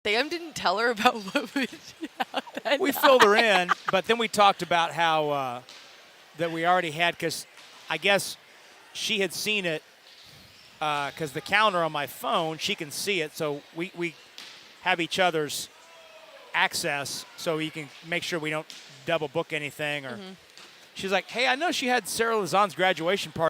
Sam didn't tell her about what was that We night. filled her in, but then we talked about how that we already had, because I guess she had seen it because the counter on my phone, she can see it, so we have each other's access so you can make sure we don't double book anything. Or she's like, hey, I know she had Sarah Lazan's graduation party.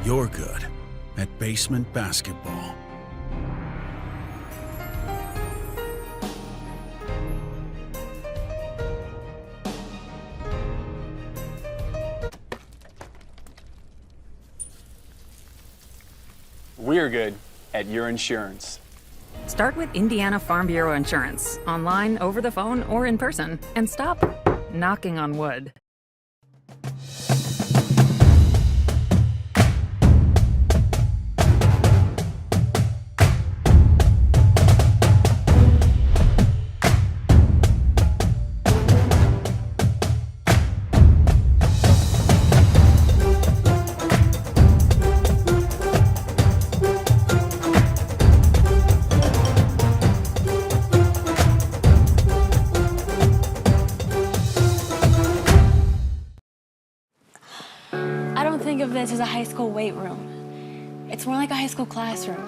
you're good at basement basketball. We're good at your insurance. Start with Indiana Farm Bureau Insurance, online, over the phone, or in person, and stop knocking on wood. I don't think of this as a high school weight room. It's more like a high school classroom.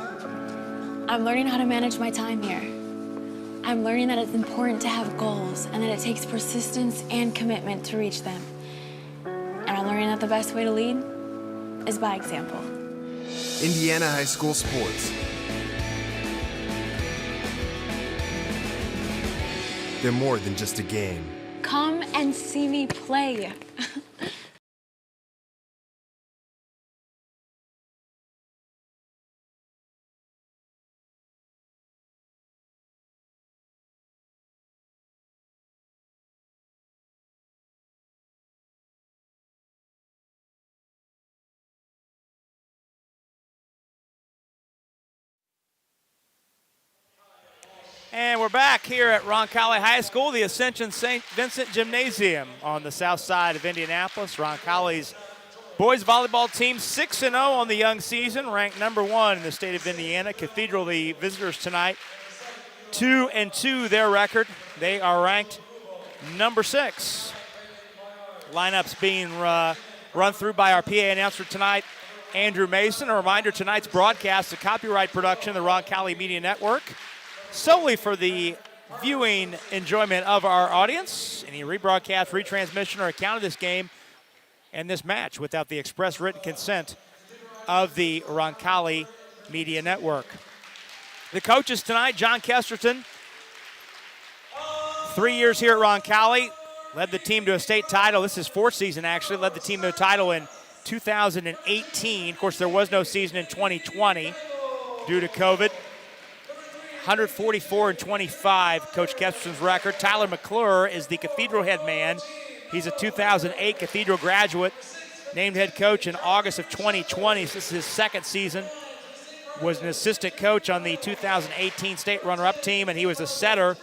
I'm learning how to manage my time here. I'm learning that it's important to have goals and that it takes persistence and commitment to reach them. And I'm learning that the best way to lead is by example. Indiana High School Sports. They're more than just a game. Come and see me play. And we're back here at Roncalli High School, the Ascension St. Vincent Gymnasium on the south side of Indianapolis. Roncalli's boys volleyball team 6-0 on the young season, ranked number 1 in the state of Indiana. Cathedral, the visitors tonight, 2-2 their record. They are ranked number 6. Lineups being run through by our PA announcer tonight, Andrew Mason. A reminder, tonight's broadcast, a copyright production of the Roncalli Media Network, solely for the viewing enjoyment of our audience. Any rebroadcast, retransmission, or account of this game and this match without the express written consent of the Roncalli Media Network. The coaches tonight, John Kesterton, 3 years here at Roncalli, led the team to a state title. This is his 4th season, actually. Led the team to a title in 2018. Of course, there was no season in 2020 due to COVID. 144-25, Coach Kesterton's record. Tyler McClure is the Cathedral head man. He's a 2008 Cathedral graduate, named head coach in August of 2020. So this is his 2nd season. Was an assistant coach on the 2018 state runner-up team, and he was a setter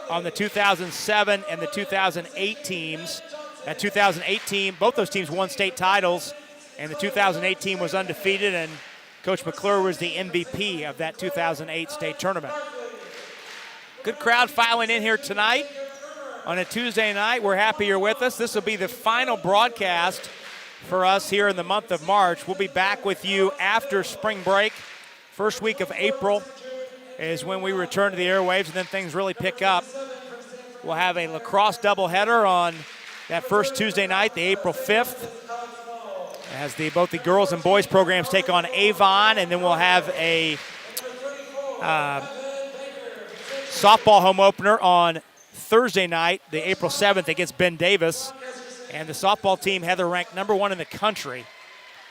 on the 2007 and the 2008 teams. That 2008 team, both those teams won state titles, and the 2008 team was undefeated, and Coach McClure was the MVP of that 2008 state tournament. Good crowd filing in here tonight on a Tuesday night. We're happy you're with us. This will be the final broadcast for us here in the month of March. We'll be back with you after spring break. First week of April is when we return to the airwaves, and then things really pick up. We'll have a lacrosse doubleheader on that first Tuesday night, the April 5th. As both the girls and boys programs take on Avon, and then we'll have a softball home opener on Thursday night, the April 7th, against Ben Davis. And the softball team, Heather, ranked number 1 in the country,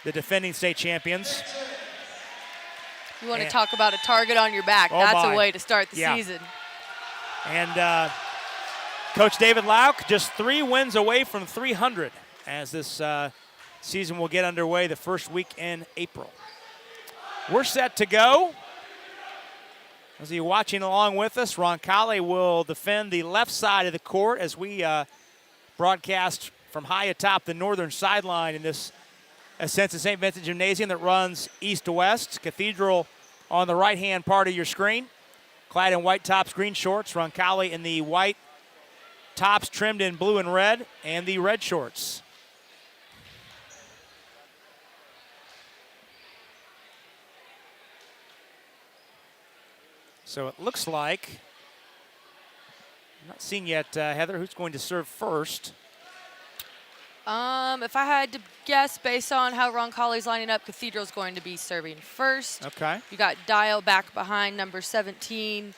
the defending state champions. You want to talk about a target on your back. That's a way to start the season. And Coach David Lauk, just 3 wins away from 300 as this season will get underway the first week in April. We're set to go. As you're watching along with us, Roncalli will defend the left side of the court as we broadcast from high atop the northern sideline in this Ascension St. Vincent Gymnasium that runs east to west. Cathedral on the right-hand part of your screen, clad in white tops, green shorts. Roncalli in the white tops trimmed in blue and red, and the red shorts. So it looks like, I'm not seeing yet, Heather, who's going to serve first. If I had to guess based on how Roncalli's lining up, Cathedral's going to be serving first. Okay. You got Dial back behind number 17,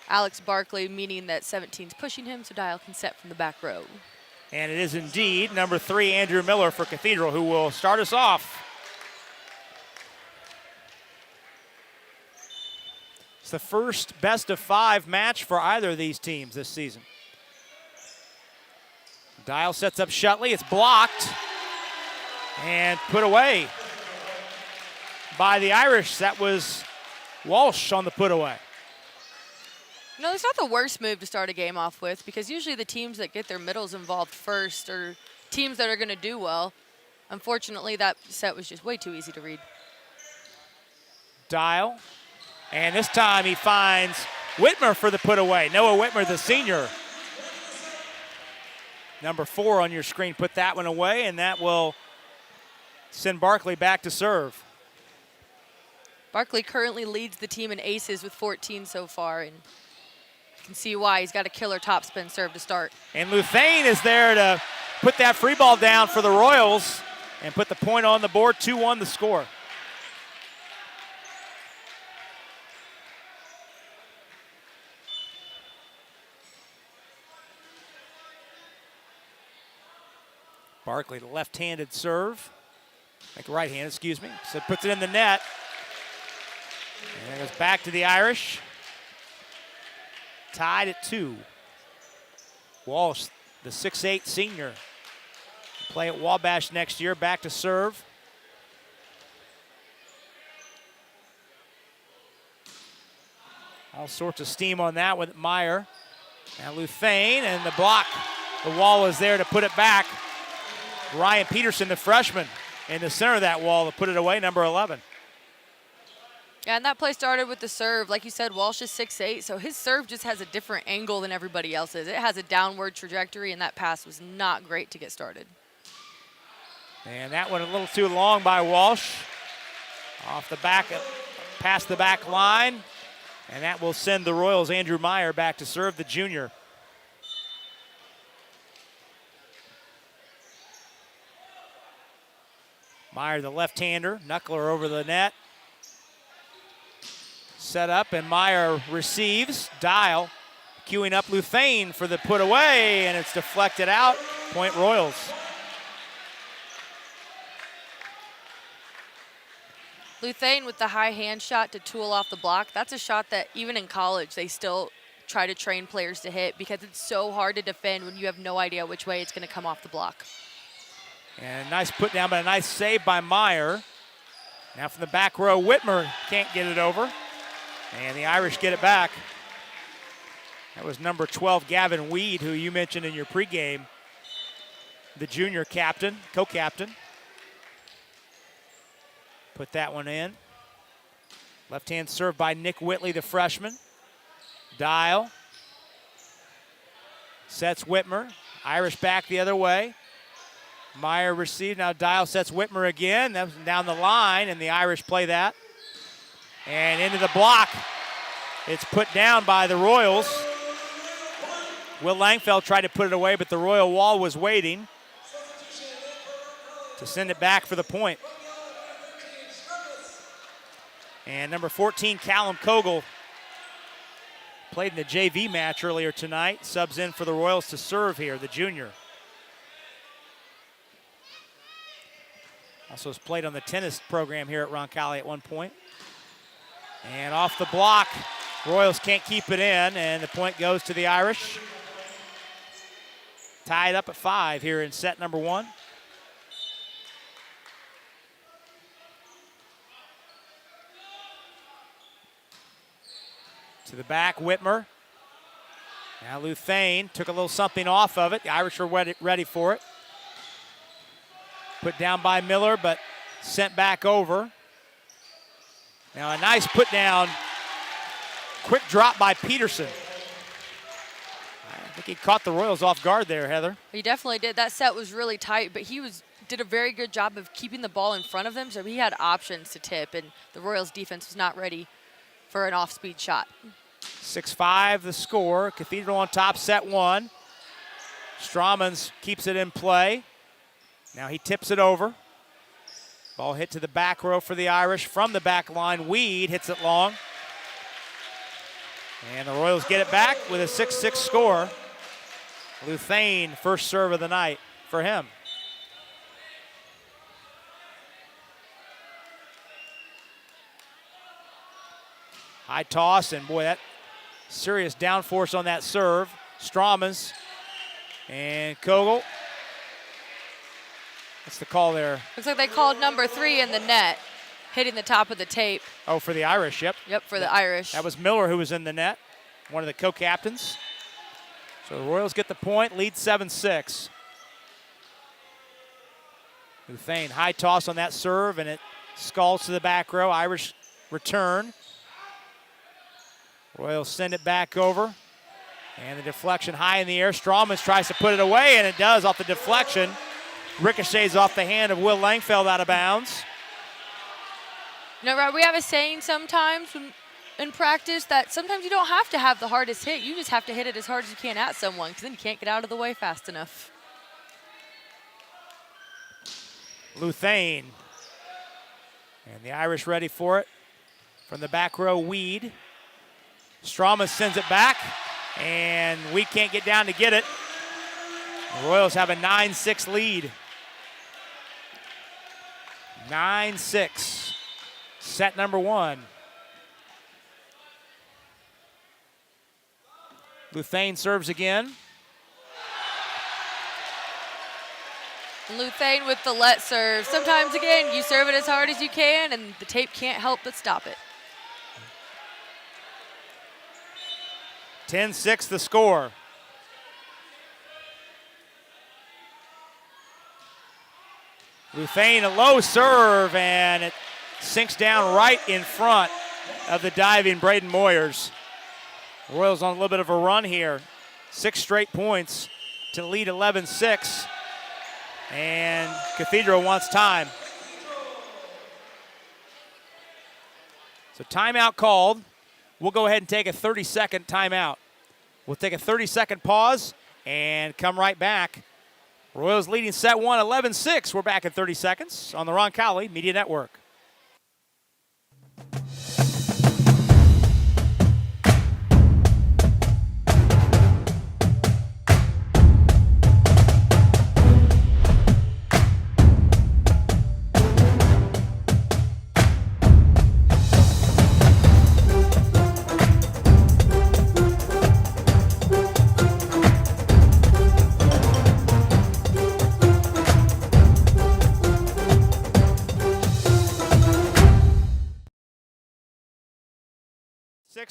Alex Barkley, meaning that 17's pushing him, so Dial can set from the back row. And it is indeed number 3, Andrew Miller for Cathedral, who will start us off. It's the first best-of-5 match for either of these teams this season. Dial sets up Shutley. It's blocked and put away by the Irish. That was Walsh on the put away. No, it's not the worst move to start a game off with, because usually the teams that get their middles involved first are teams that are going to do well. Unfortunately, that set was just way too easy to read. Dial. And this time he finds Whitmer for the put away. Noah Whitmer, the senior. Number 4 on your screen put that one away, and that will send Barkley back to serve. Barkley currently leads the team in aces with 14 so far, and you can see why. He's got a killer topspin serve to start. And Luthane is there to put that free ball down for the Royals and put the point on the board. 2-1 the score. Barkley, the left-handed serve. Like right-handed, excuse me. So puts it in the net. And it goes back to the Irish. Tied at 2. Walsh, the 6'8" senior. Play at Wabash next year, back to serve. All sorts of steam on that with Meyer. Now Luthane, and the block. The wall is there to put it back. Ryan Peterson, the freshman, in the center of that wall to put it away, number 11. Yeah, and that play started with the serve. Like you said, Walsh is 6'8", so his serve just has a different angle than everybody else's. It has a downward trajectory, and that pass was not great to get started. And that one a little too long by Walsh. Off the back, past the back line. And that will send the Royals' Andrew Meyer back to serve, the junior. Meyer, the left-hander, knuckler over the net. Set up, and Meyer receives. Dial queuing up Luthane for the put away, and it's deflected out. Point Royals. Luthane with the high hand shot to tool off the block. That's a shot that even in college they still try to train players to hit, because it's so hard to defend when you have no idea which way it's going to come off the block. And a nice put down, but a nice save by Meyer. Now from the back row, Whitmer can't get it over. And the Irish get it back. That was number 12, Gavin Weed, who you mentioned in your pregame, the junior captain, co-captain. Put that one in. Left-hand serve by Nick Whitley, the freshman. Dial. Sets Whitmer. Irish back the other way. Meyer received. Now Dial sets Whitmer again. That was down the line, and the Irish play that. And into the block. It's put down by the Royals. Will Langfeld tried to put it away, but the Royal wall was waiting to send it back for the point. And number 14, Callum Kogel, played in the JV match earlier tonight. Subs in for the Royals to serve here, the junior. Also has played on the tennis program here at Roncalli at one point. And off the block, Royals can't keep it in, and the point goes to the Irish. Tied up at 5 here in set number 1. To the back, Whitmer. Now Luthane took a little something off of it. The Irish are ready for it. Put down by Miller, but sent back over. Now a nice put down. Quick drop by Peterson. I think he caught the Royals off guard there, Heather. He definitely did. That set was really tight, but he did a very good job of keeping the ball in front of him, so he had options to tip, and the Royals defense was not ready for an off-speed shot. 6-5 the score. Cathedral on top, set 1. Strawmans keeps it in play. Now he tips it over. Ball hit to the back row for the Irish from the back line. Weed hits it long. And the Royals get it back with a 6-6 score. Luthane, first serve of the night for him. High toss, and boy, that serious downforce on that serve. Strawmans and Kogel. What's the call there? Looks like they called number 3 in the net, hitting the top of the tape. Oh, for the Irish, yep. Yep, for the Irish. That was Miller who was in the net, one of the co-captains. So the Royals get the point, lead 7-6. Luthane, high toss on that serve, and it scalds to the back row. Irish return. Royals send it back over. And the deflection high in the air. Strawmans tries to put it away, and it does off the deflection. Ricochets off the hand of Will Langfeld out of bounds. You know, Rob, we have a saying sometimes in practice that sometimes you don't have to have the hardest hit. You just have to hit it as hard as you can at someone, because then you can't get out of the way fast enough. Luthane. And the Irish ready for it. From the back row, Weed. Strawman sends it back, and we can't get down to get it. The Royals have a 9-6 lead. 9-6. Set number 1. Luthane serves again. Luthane with the let serve. Sometimes, again, you serve it as hard as you can, and the tape can't help but stop it. 10-6 the score. Luthane, a low serve, and it sinks down right in front of the diving Braden Moyers. Royals on a little bit of a run here. 6 straight points to lead 11-6. And Cathedral wants time. So timeout called. We'll go ahead and take a 30-second timeout. We'll take a 30-second pause and come right back. Royals leading set 1, 11-6. We're back in 30 seconds on the Roncalli Media Network.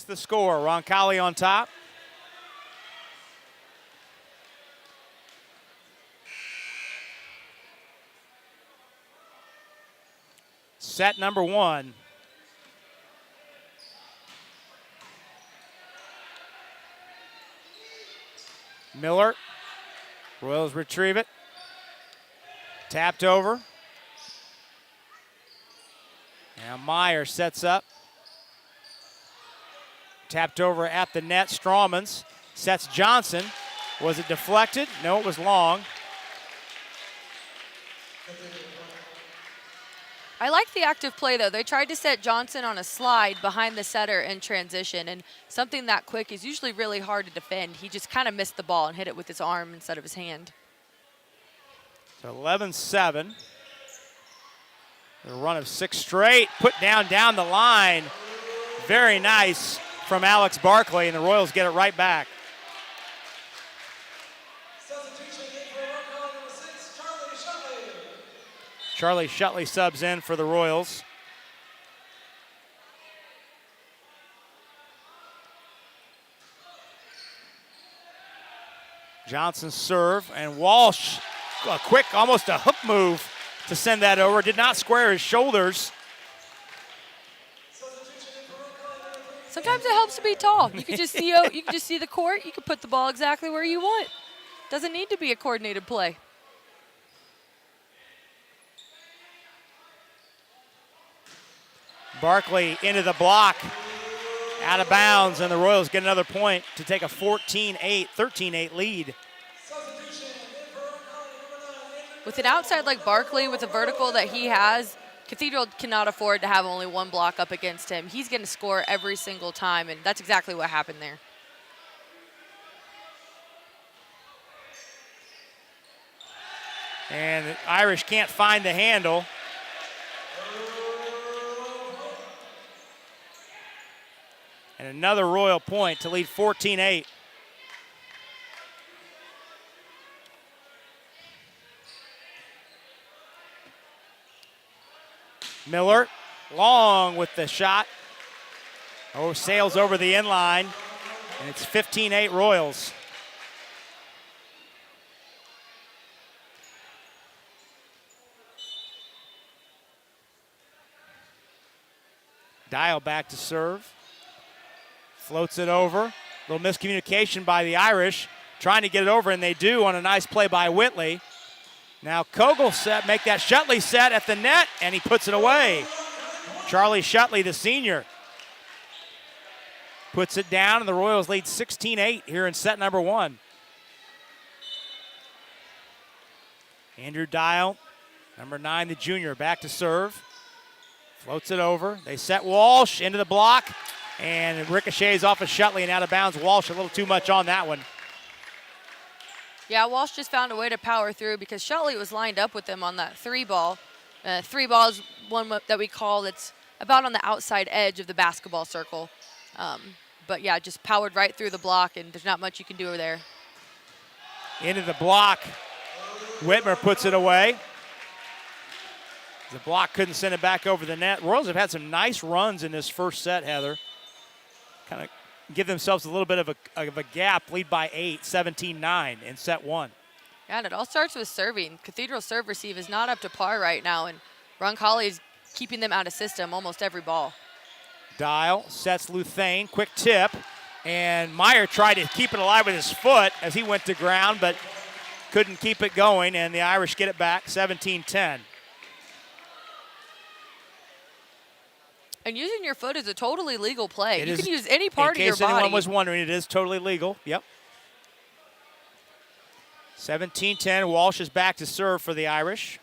The score, Roncalli on top. Set number 1. Miller. Royals retrieve it. Tapped over. Now Meyer sets up. Tapped over at the net. Strawmans sets Johnson. Was it deflected? No, it was long. I like the active play, though. They tried to set Johnson on a slide behind the setter in transition, and something that quick is usually really hard to defend. He just kind of missed the ball and hit it with his arm instead of his hand. So 11-7. A run of 6 straight. Put down the line. Very nice from Alex Barkley, and the Royals get it right back. Charlie Shutley subs in for the Royals. Johnson serve, and Walsh, a quick, almost a hook move to send that over. Did not square his shoulders. Sometimes it helps to be tall. You can just see the court. You can put the ball exactly where you want. Doesn't need to be a coordinated play. Barkley into the block, out of bounds, and the Royals get another point to take a 13-8 lead. With an outside like Barkley, with the vertical that he has, Cathedral cannot afford to have only one block up against him. He's going to score every single time, and that's exactly what happened there. And the Irish can't find the handle. And another Royal point to lead 14-8. Miller, long with the shot. Oh, sails over the end line, and it's 15-8 Royals. Dial back to serve. Floats it over. Little miscommunication by the Irish, trying to get it over, and they do on a nice play by Whitley. Now Kogel make that Shutley set at the net, and he puts it away. Charlie Shutley, the senior, puts it down, and the Royals lead 16-8 here in set number 1. Andrew Dial, number 9, the junior, back to serve. Floats it over. They set Walsh into the block, and it ricochets off of Shutley and out of bounds. Walsh a little too much on that one. Yeah, Walsh just found a way to power through because Shutley was lined up with him on that 3-ball. 3-ball is one that we call that's about on the outside edge of the basketball circle. But yeah, just powered right through the block, and there's not much you can do over there. Into the block. Whitmer puts it away. The block couldn't send it back over the net. Royals have had some nice runs in this first set, Heather. Kind of give themselves a little bit of a gap, lead by 8, 17-9 in set 1. Yeah, and it all starts with serving. Cathedral serve receive is not up to par right now, and Roncalli is keeping them out of system almost every ball. Dial sets Luthane, quick tip, and Meyer tried to keep it alive with his foot as he went to ground, but couldn't keep it going, and the Irish get it back, 17-10. And using your foot is a totally legal play. You can use any part of your body. In case anyone was wondering, it is totally legal. Yep. 17-10. Walsh is back to serve for the Irish.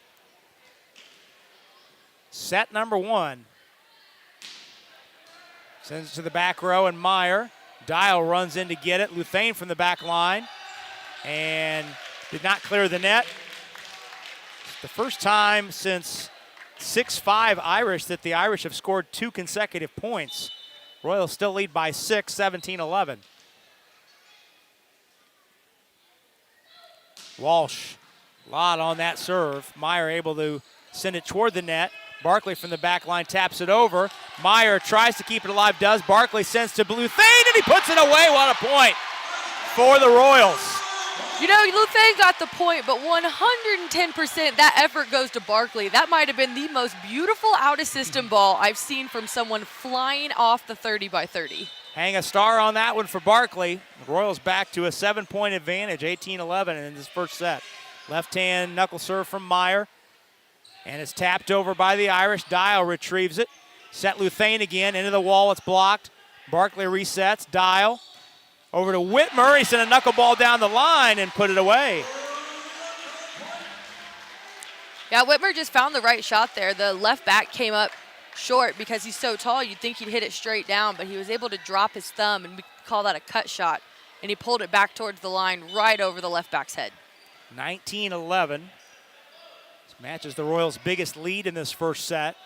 Set number 1. Sends it to the back row, and Meyer. Dial runs in to get it. Luthane from the back line. And did not clear the net. It's the first time since 6-5 Irish that the Irish have scored 2 consecutive points. Royals still lead by 6, 17-11. Walsh, a lot on that serve. Meyer able to send it toward the net. Barkley from the back line taps it over. Meyer tries to keep it alive, does. Barkley sends to Luthane, and he puts it away. What a point for the Royals. You know, Luthane got the point, but 110% that effort goes to Barkley. That might have been the most beautiful out-of-system ball I've seen from someone flying off the 30-by-30. Hang a star on that one for Barkley. The Royals back to a 7-point advantage, 18-11 in this first set. Left-hand knuckle serve from Meyer, and it's tapped over by the Irish. Dial retrieves it. Set Luthane again into the wall. It's blocked. Barkley resets. Dial. Over to Whitmer. He sent a knuckleball down the line and put it away. Yeah, Whitmer just found the right shot there. The left back came up short because he's so tall. You'd think he'd hit it straight down, but he was able to drop his thumb, and we call that a cut shot. And he pulled it back towards the line right over the left back's head. 19-11. This matches the Royals' biggest lead in this first set.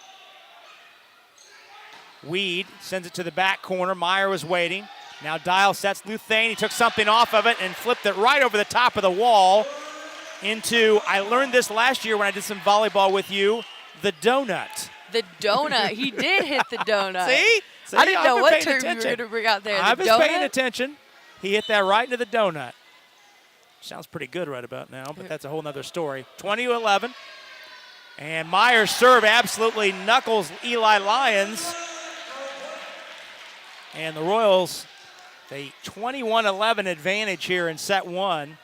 Weed sends it to the back corner. Meyer was waiting. Now Dial sets Luthane. He took something off of it and flipped it right over the top of the wall into, I learned this last year when I did some volleyball with you, the donut. The donut. He did hit the donut. See? I didn't know what term attention. you were going to bring out there. I was donut? paying attention. He hit that right into the donut. Sounds pretty good right about now, but that's a whole nother story. 20-11. And Meyer's serve absolutely knuckles Eli Lyons. And the Royals, a 21-11 advantage here in set 1,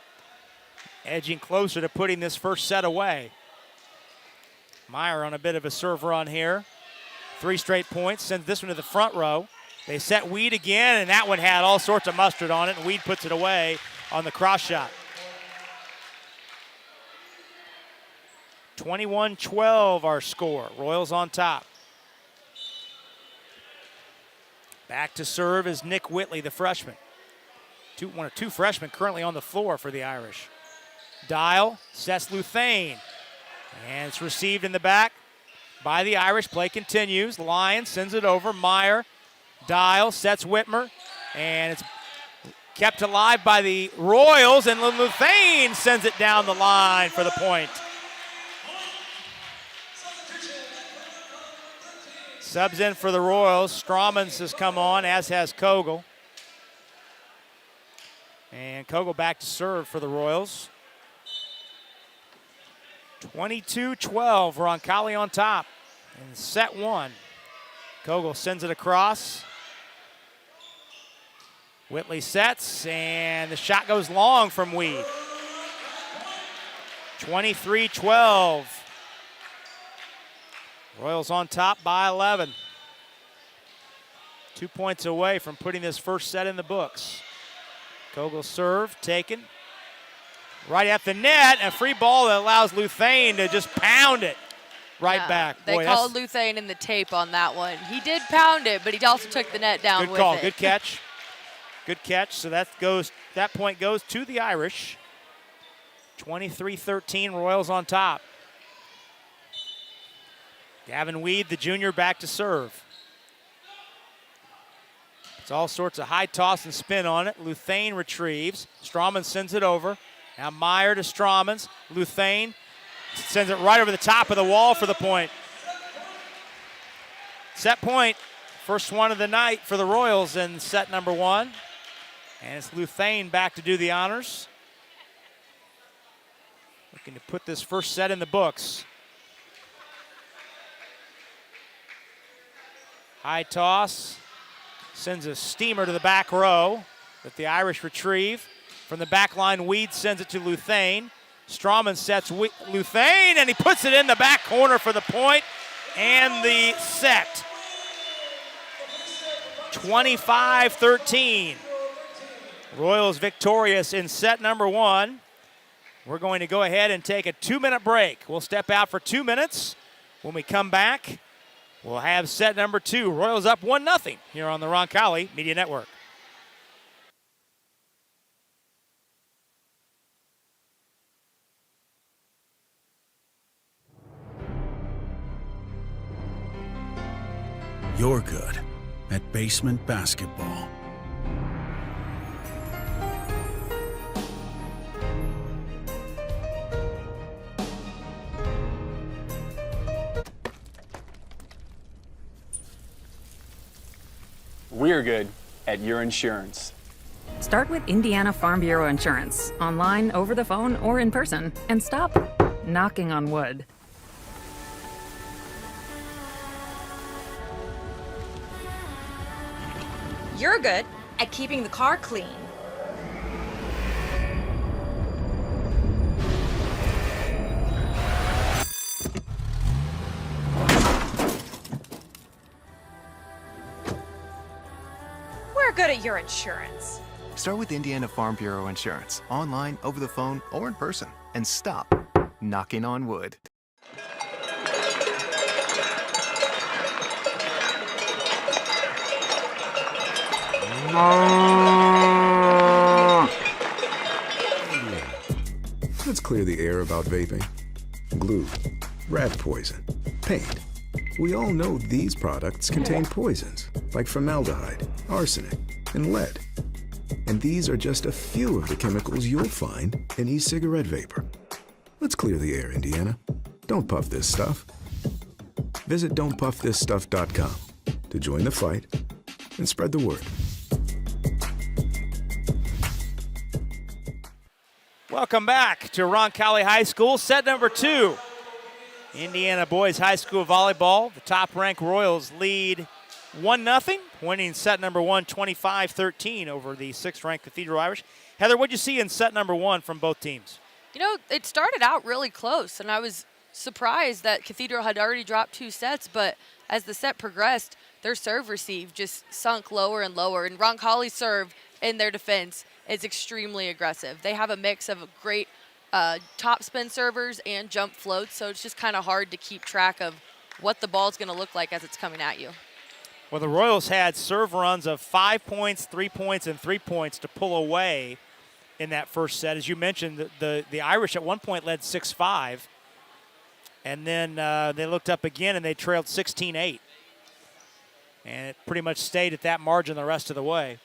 edging closer to putting this first set away. Meyer on a bit of a serve run here. 3 straight points, sends this one to the front row. They set Weed again, and that one had all sorts of mustard on it, and Weed puts it away on the cross shot. 21-12 our score. Royals on top. Back to serve is Nick Whitley, the freshman. One of two freshmen currently on the floor for the Irish. Dial sets Luthane. And it's received in the back by the Irish. Play continues. Lyons sends it over. Meyer. Dial sets Whitmer. And it's kept alive by the Royals. And Luthane sends it down the line for the point. Subs in for the Royals. Strawmans has come on, as has Kogel. And Kogel back to serve for the Royals. 22-12, Roncalli on top in set one. Kogel sends it across. Whitley sets, and the shot goes long from Weed. 23-12. Royals on top by 11. 2 points away from putting this first set in the books. Kogel serve, taken. Right at the net, a free ball that allows Luthane to just pound it right back. They Boy, called Luthane in the tape on that one. He did pound it, but he also took the net down good call, with it. good catch. Good catch, so that point goes to the Irish. 23-13, Royals on top. Gavin Weed, the junior, back to serve. It's all sorts of high toss and spin on it. Luthane retrieves. Strawman sends it over. Now Meyer to Strawmans. Luthane sends it right over the top of the wall for the point. Set point. First one of the night for the Royals in set number one. And it's Luthane back to do the honors. Looking to put this first set in the books. High toss. Sends a steamer to the back row that the Irish retrieve. From the back line, Weed sends it to Luthane. Strawman sets Luthane, and he puts it in the back corner for the point and the set. 25-13. Royals victorious in set number one. We're going to go ahead and take a 2-minute break. We'll step out for 2 minutes. When we come back, we'll have set number two. Royals up 1-0 here on the Roncalli Media Network. You're good at basement basketball. We're good at your insurance. Start with Indiana Farm Bureau Insurance, online, over the phone, or in person, and stop knocking on wood. You're good at keeping the car clean. We're good at your insurance. Start with Indiana Farm Bureau Insurance, online, over the phone, or in person, and stop knocking on wood. Let's clear the air about vaping. Glue, rat poison, paint. We all know these products contain poisons like formaldehyde, arsenic, and lead. And these are just a few of the chemicals you'll find in e-cigarette vapor. Let's clear the air, Indiana. Don't puff this stuff. Visit don'tpuffthisstuff.com to join the fight and spread the word. Welcome back to Roncalli High School, set number two. Indiana Boys High School Volleyball. The top-ranked Royals lead 1-0, winning set number one 25-13 over the sixth-ranked Cathedral Irish. Heather, what did you see in set number one from both teams? You know, it started out really close, and I was surprised that Cathedral had already dropped 2 sets, but as the set progressed, their serve receive just sunk lower and lower, and Roncalli's serve in their defense is extremely aggressive. They have a mix of great top spin servers and jump floats, so it's just kind of hard to keep track of what the ball's going to look like as it's coming at you. Well, the Royals had serve runs of 5 points, 3 points, and 3 points to pull away in that first set. As you mentioned, the Irish at one point led 6-5, and then they looked up again and they trailed 16-8. And it pretty much stayed at that margin the rest of the way.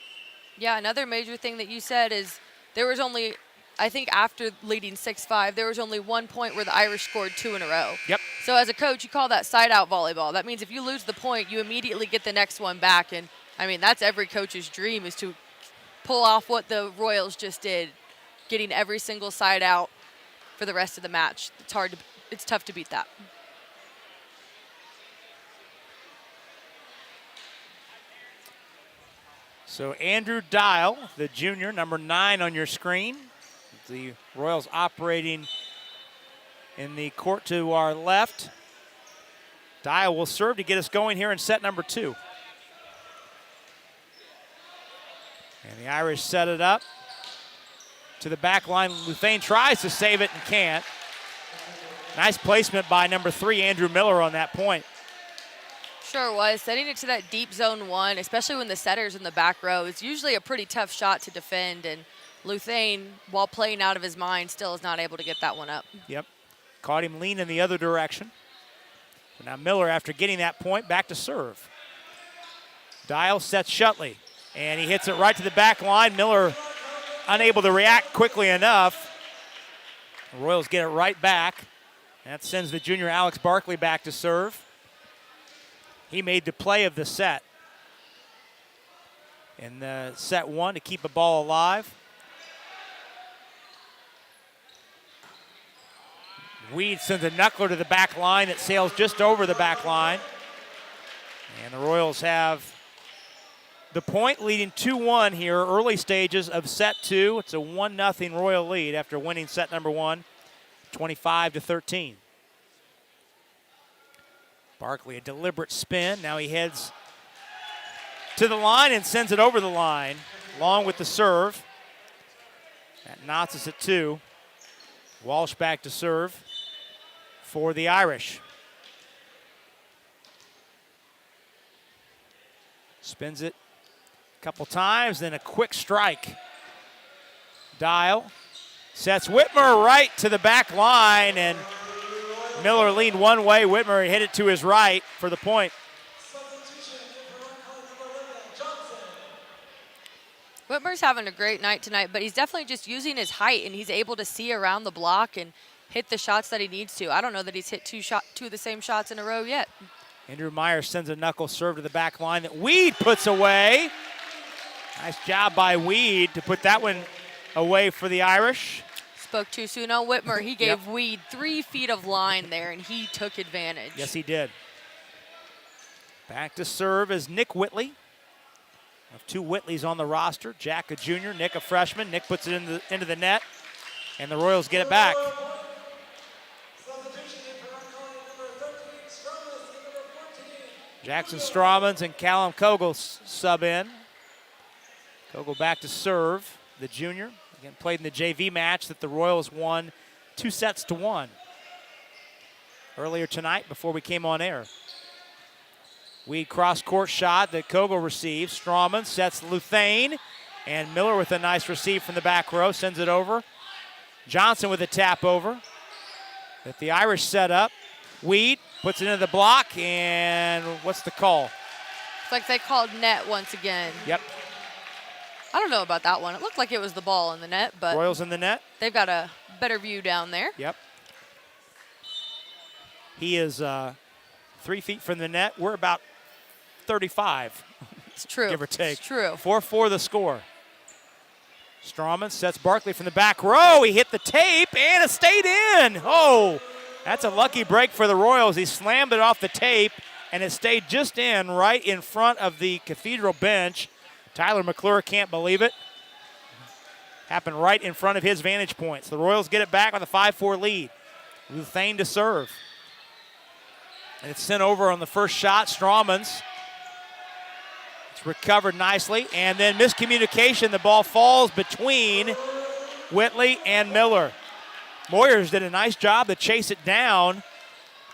Yeah, another major thing that you said is there was only, I think after leading 6-5, there was only 1 point where the Irish scored 2 in a row. Yep. So as a coach, you call that side-out volleyball. That means if you lose the point, you immediately get the next one back. And, I mean, that's every coach's dream, is to pull off what the Royals just did, getting every single side out for the rest of the match. It's tough to beat that. So Andrew Dial, the junior, number 9 on your screen. The Royals operating in the court to our left. Dial will serve to get us going here in set number 2. And the Irish set it up to the back line. Luthane tries to save it and can't. Nice placement by number 3, Andrew Miller, on that point. Sure was. Setting it to that deep zone 1, especially when the setter's in the back row, is usually a pretty tough shot to defend. And Luthane, while playing out of his mind, still is not able to get that one up. Yep. Caught him lean in the other direction. So now Miller, after getting that point, back to serve. Dial sets Shutley, and he hits it right to the back line. Miller unable to react quickly enough. The Royals get it right back. That sends the junior Alex Barkley back to serve. He made the play of the set in the set 1 to keep the ball alive. Weed sends a knuckler to the back line that sails just over the back line. And the Royals have the point, leading 2-1 here, early stages of set 2. It's a 1-0 Royal lead after winning set number 1, 25-13. Barkley, a deliberate spin. Now he heads to the line and sends it over the line, along with the serve. That knots us at 2. Walsh back to serve for the Irish. Spins it a couple times, then a quick strike. Dial sets Whitmer right to the back line, and Miller leaned one way. Whitmer hit it to his right for the point. Whitmer's having a great night tonight, but he's definitely just using his height, and he's able to see around the block and hit the shots that he needs to. I don't know that he's hit two of the same shots in a row yet. Andrew Meyer sends a knuckle serve to the back line that Weed puts away. Nice job by Weed to put that one away for the Irish. Spoke too soon on Whitmer. He gave Weed 3 feet of line there, and he took advantage. Yes, he did. Back to serve is Nick Whitley. We have 2 Whitleys on the roster. Jack, a junior, Nick, a freshman. Nick puts it into the net, and the Royals get it back. Jackson Strawmans and Callum Kogel sub in. Kogel back to serve, the junior. Again, played in the JV match that the Royals won 2-1 earlier tonight before we came on air. Weed cross-court shot that Kogel receives. Strawman sets Luthane, and Miller with a nice receive from the back row, sends it over. Johnson with a tap over that the Irish set up. Weed puts it into the block, and what's the call? It's like they called net once again. Yep. I don't know about that one. It looked like it was the ball in the net, but Royals in the net. They've got a better view down there. Yep. He is 3 feet from the net. We're about 35. It's true. Give or take. It's true. 4-4 the score. Strawman sets Barkley from the back row. He hit the tape, and it stayed in. Oh, that's a lucky break for the Royals. He slammed it off the tape, and it stayed just in, right in front of the Cathedral bench. Tyler McClure can't believe it. Happened right in front of his vantage points. The Royals get it back with a 5-4 lead. Luthane to serve. And it's sent over on the first shot, Strawman's. It's recovered nicely, and then miscommunication. The ball falls between Whitley and Miller. Moyers did a nice job to chase it down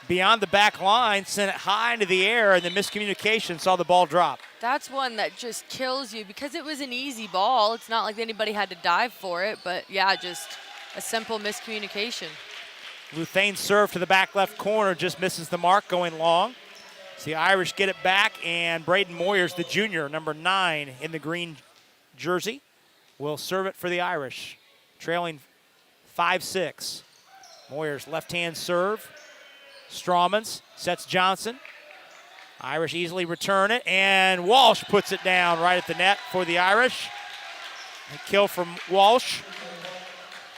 beyond the back line, sent it high into the air, and the miscommunication saw the ball drop. That's one that just kills you because it was an easy ball. It's not like anybody had to dive for it, but yeah, just a simple miscommunication. Luthane's serve to the back left corner just misses the mark, going long. So the Irish get it back, and Braden Moyers, the junior, number 9 in the green jersey, will serve it for the Irish, trailing 5-6. Moyers left-hand serve. Strawmans sets Johnson. Irish easily return it, and Walsh puts it down right at the net for the Irish. A kill from Walsh.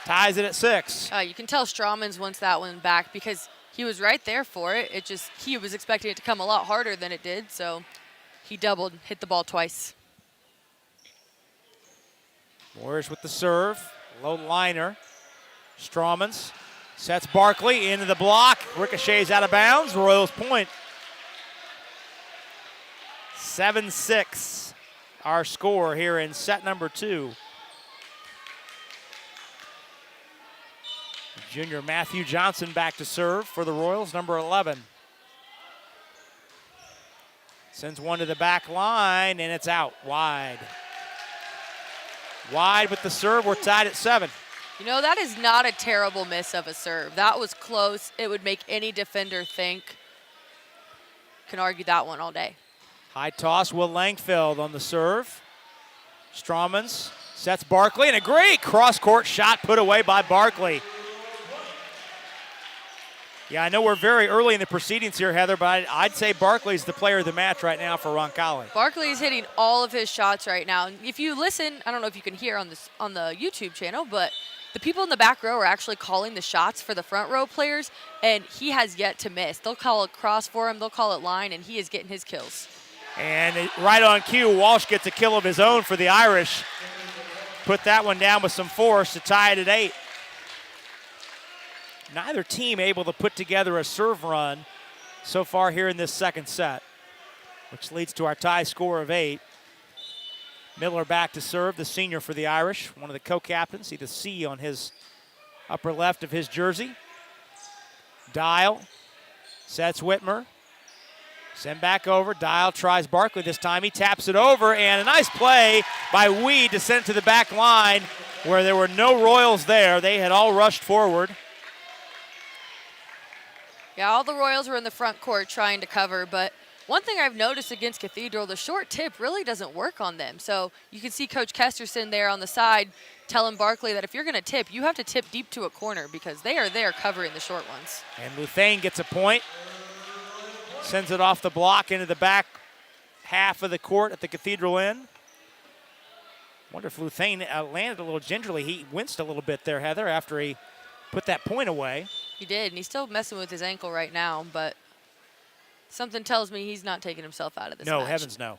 Ties it at 6. You can tell Strawmans wants that one back because he was right there for it. He was expecting it to come a lot harder than it did, so he doubled, hit the ball twice. Moyers with the serve, low liner. Strawmans sets Barkley into the block. Ricochets out of bounds. Royals point. 7-6, our score here in set number 2. Junior Matthew Johnson back to serve for the Royals, number 11. Sends one to the back line, and it's out, wide. Wide with the serve, we're tied at 7. You know, that is not a terrible miss of a serve. That was close. It would make any defender think. Can argue that one all day. High toss, Will Langfeld on the serve. Strawmans sets Barkley, and a great cross-court shot put away by Barkley. Yeah, I know we're very early in the proceedings here, Heather, but I'd say Barkley's the player of the match right now for Roncalli. Barkley is hitting all of his shots right now. If you listen, I don't know if you can hear on the YouTube channel, but the people in the back row are actually calling the shots for the front row players, and he has yet to miss. They'll call it cross for him, they'll call it line, and he is getting his kills. And right on cue, Walsh gets a kill of his own for the Irish. Put that one down with some force to tie it at 8. Neither team able to put together a serve run so far here in this second set, which leads to our tie score of 8. Miller back to serve, the senior for the Irish, one of the co-captains. See the C on his upper left of his jersey. Dial sets Whitmer. Send back over. Dial tries Barkley this time. He taps it over, and a nice play by Weed to send it to the back line where there were no Royals there. They had all rushed forward. Yeah, all the Royals were in the front court trying to cover, but one thing I've noticed against Cathedral, the short tip really doesn't work on them. So you can see Coach Kesterson there on the side telling Barkley that if you're going to tip, you have to tip deep to a corner because they are there covering the short ones. And Luthane gets a point. Sends it off the block into the back half of the court at the Cathedral end. Wonder if Luthane landed a little gingerly. He winced a little bit there, Heather, after he put that point away. He did, and he's still messing with his ankle right now, but something tells me he's not taking himself out of this match. No, heavens no.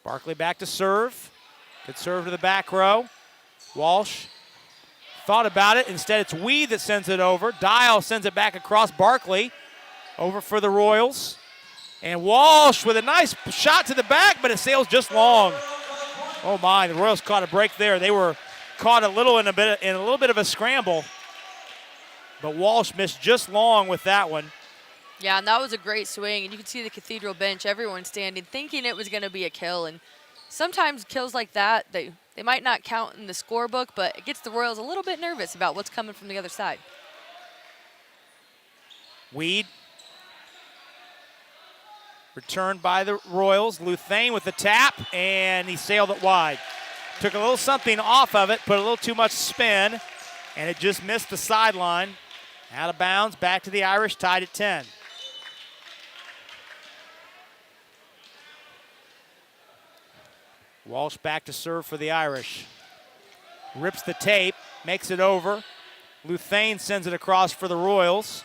Barkley back to serve. Good serve to the back row. Walsh thought about it. Instead, it's Weed that sends it over. Dial sends it back across Barkley. Over for the Royals. And Walsh with a nice shot to the back, but it sails just long. Oh my, the Royals caught a break there. They were caught in a little bit of a scramble. But Walsh missed just long with that one. Yeah, and that was a great swing. And you can see the Cathedral bench, everyone standing, thinking it was going to be a kill. And sometimes kills like that, they might not count in the scorebook, but it gets the Royals a little bit nervous about what's coming from the other side. Weed. Returned by the Royals. Luthane with the tap, and he sailed it wide. Took a little something off of it, put a little too much spin, and it just missed the sideline. Out of bounds, back to the Irish, tied at 10. Walsh back to serve for the Irish. Rips the tape, makes it over. Luthane sends it across for the Royals.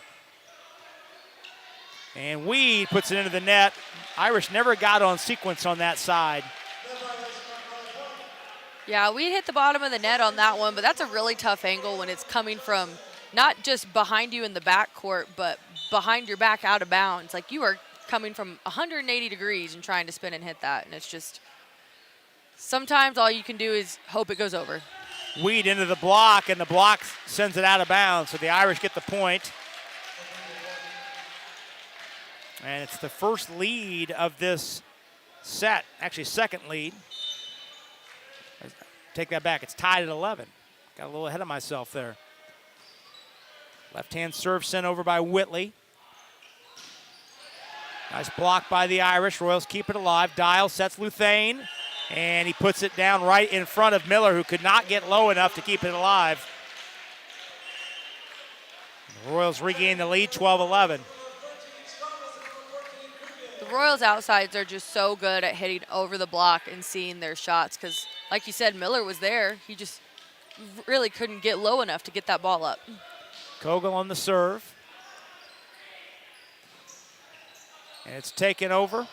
And Weed puts it into the net. Irish never got on sequence on that side. Yeah, Weed hit the bottom of the net on that one, but that's a really tough angle when it's coming from not just behind you in the backcourt, but behind your back out of bounds. Like you are coming from 180 degrees and trying to spin and hit that, and it's just sometimes all you can do is hope it goes over. Weed into the block, and the block sends it out of bounds. So the Irish get the point. And it's the first lead of this set, actually second lead. Take that back, it's tied at 11. Got a little ahead of myself there. Left-hand serve sent over by Whitley. Nice block by the Irish. Royals keep it alive. Dial sets Luthane, and he puts it down right in front of Miller, who could not get low enough to keep it alive. The Royals regain the lead, 12-11. The Royals outsides are just so good at hitting over the block and seeing their shots because, like you said, Miller was there. He just really couldn't get low enough to get that ball up. Kogel on the serve. And it's taken over.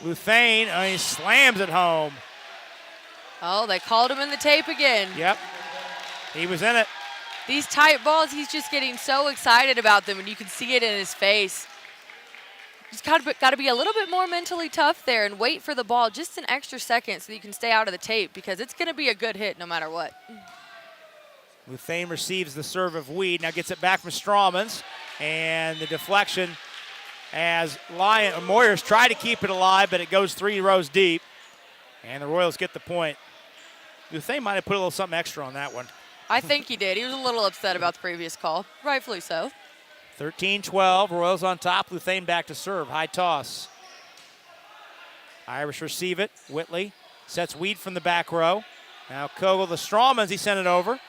Luthane, he slams it home. Oh, they called him in the tape again. Yep, he was in it. These tight balls, he's just getting so excited about them, and you can see it in his face. Just got to be a little bit more mentally tough there and wait for the ball just an extra second so you can stay out of the tape because it's going to be a good hit no matter what. Luthane receives the serve of Weed. Now gets it back from Strawmans. And the deflection as Moyers tried to keep it alive, but it goes 3 rows deep. And the Royals get the point. Luthane might have put a little something extra on that one. I think he did. He was a little upset about the previous call. Rightfully so. 13-12, Royals on top. Luthane back to serve. High toss. Irish receive it. Whitley sets Weed from the back row. Now Kogel, the Strawmans, he sent it over.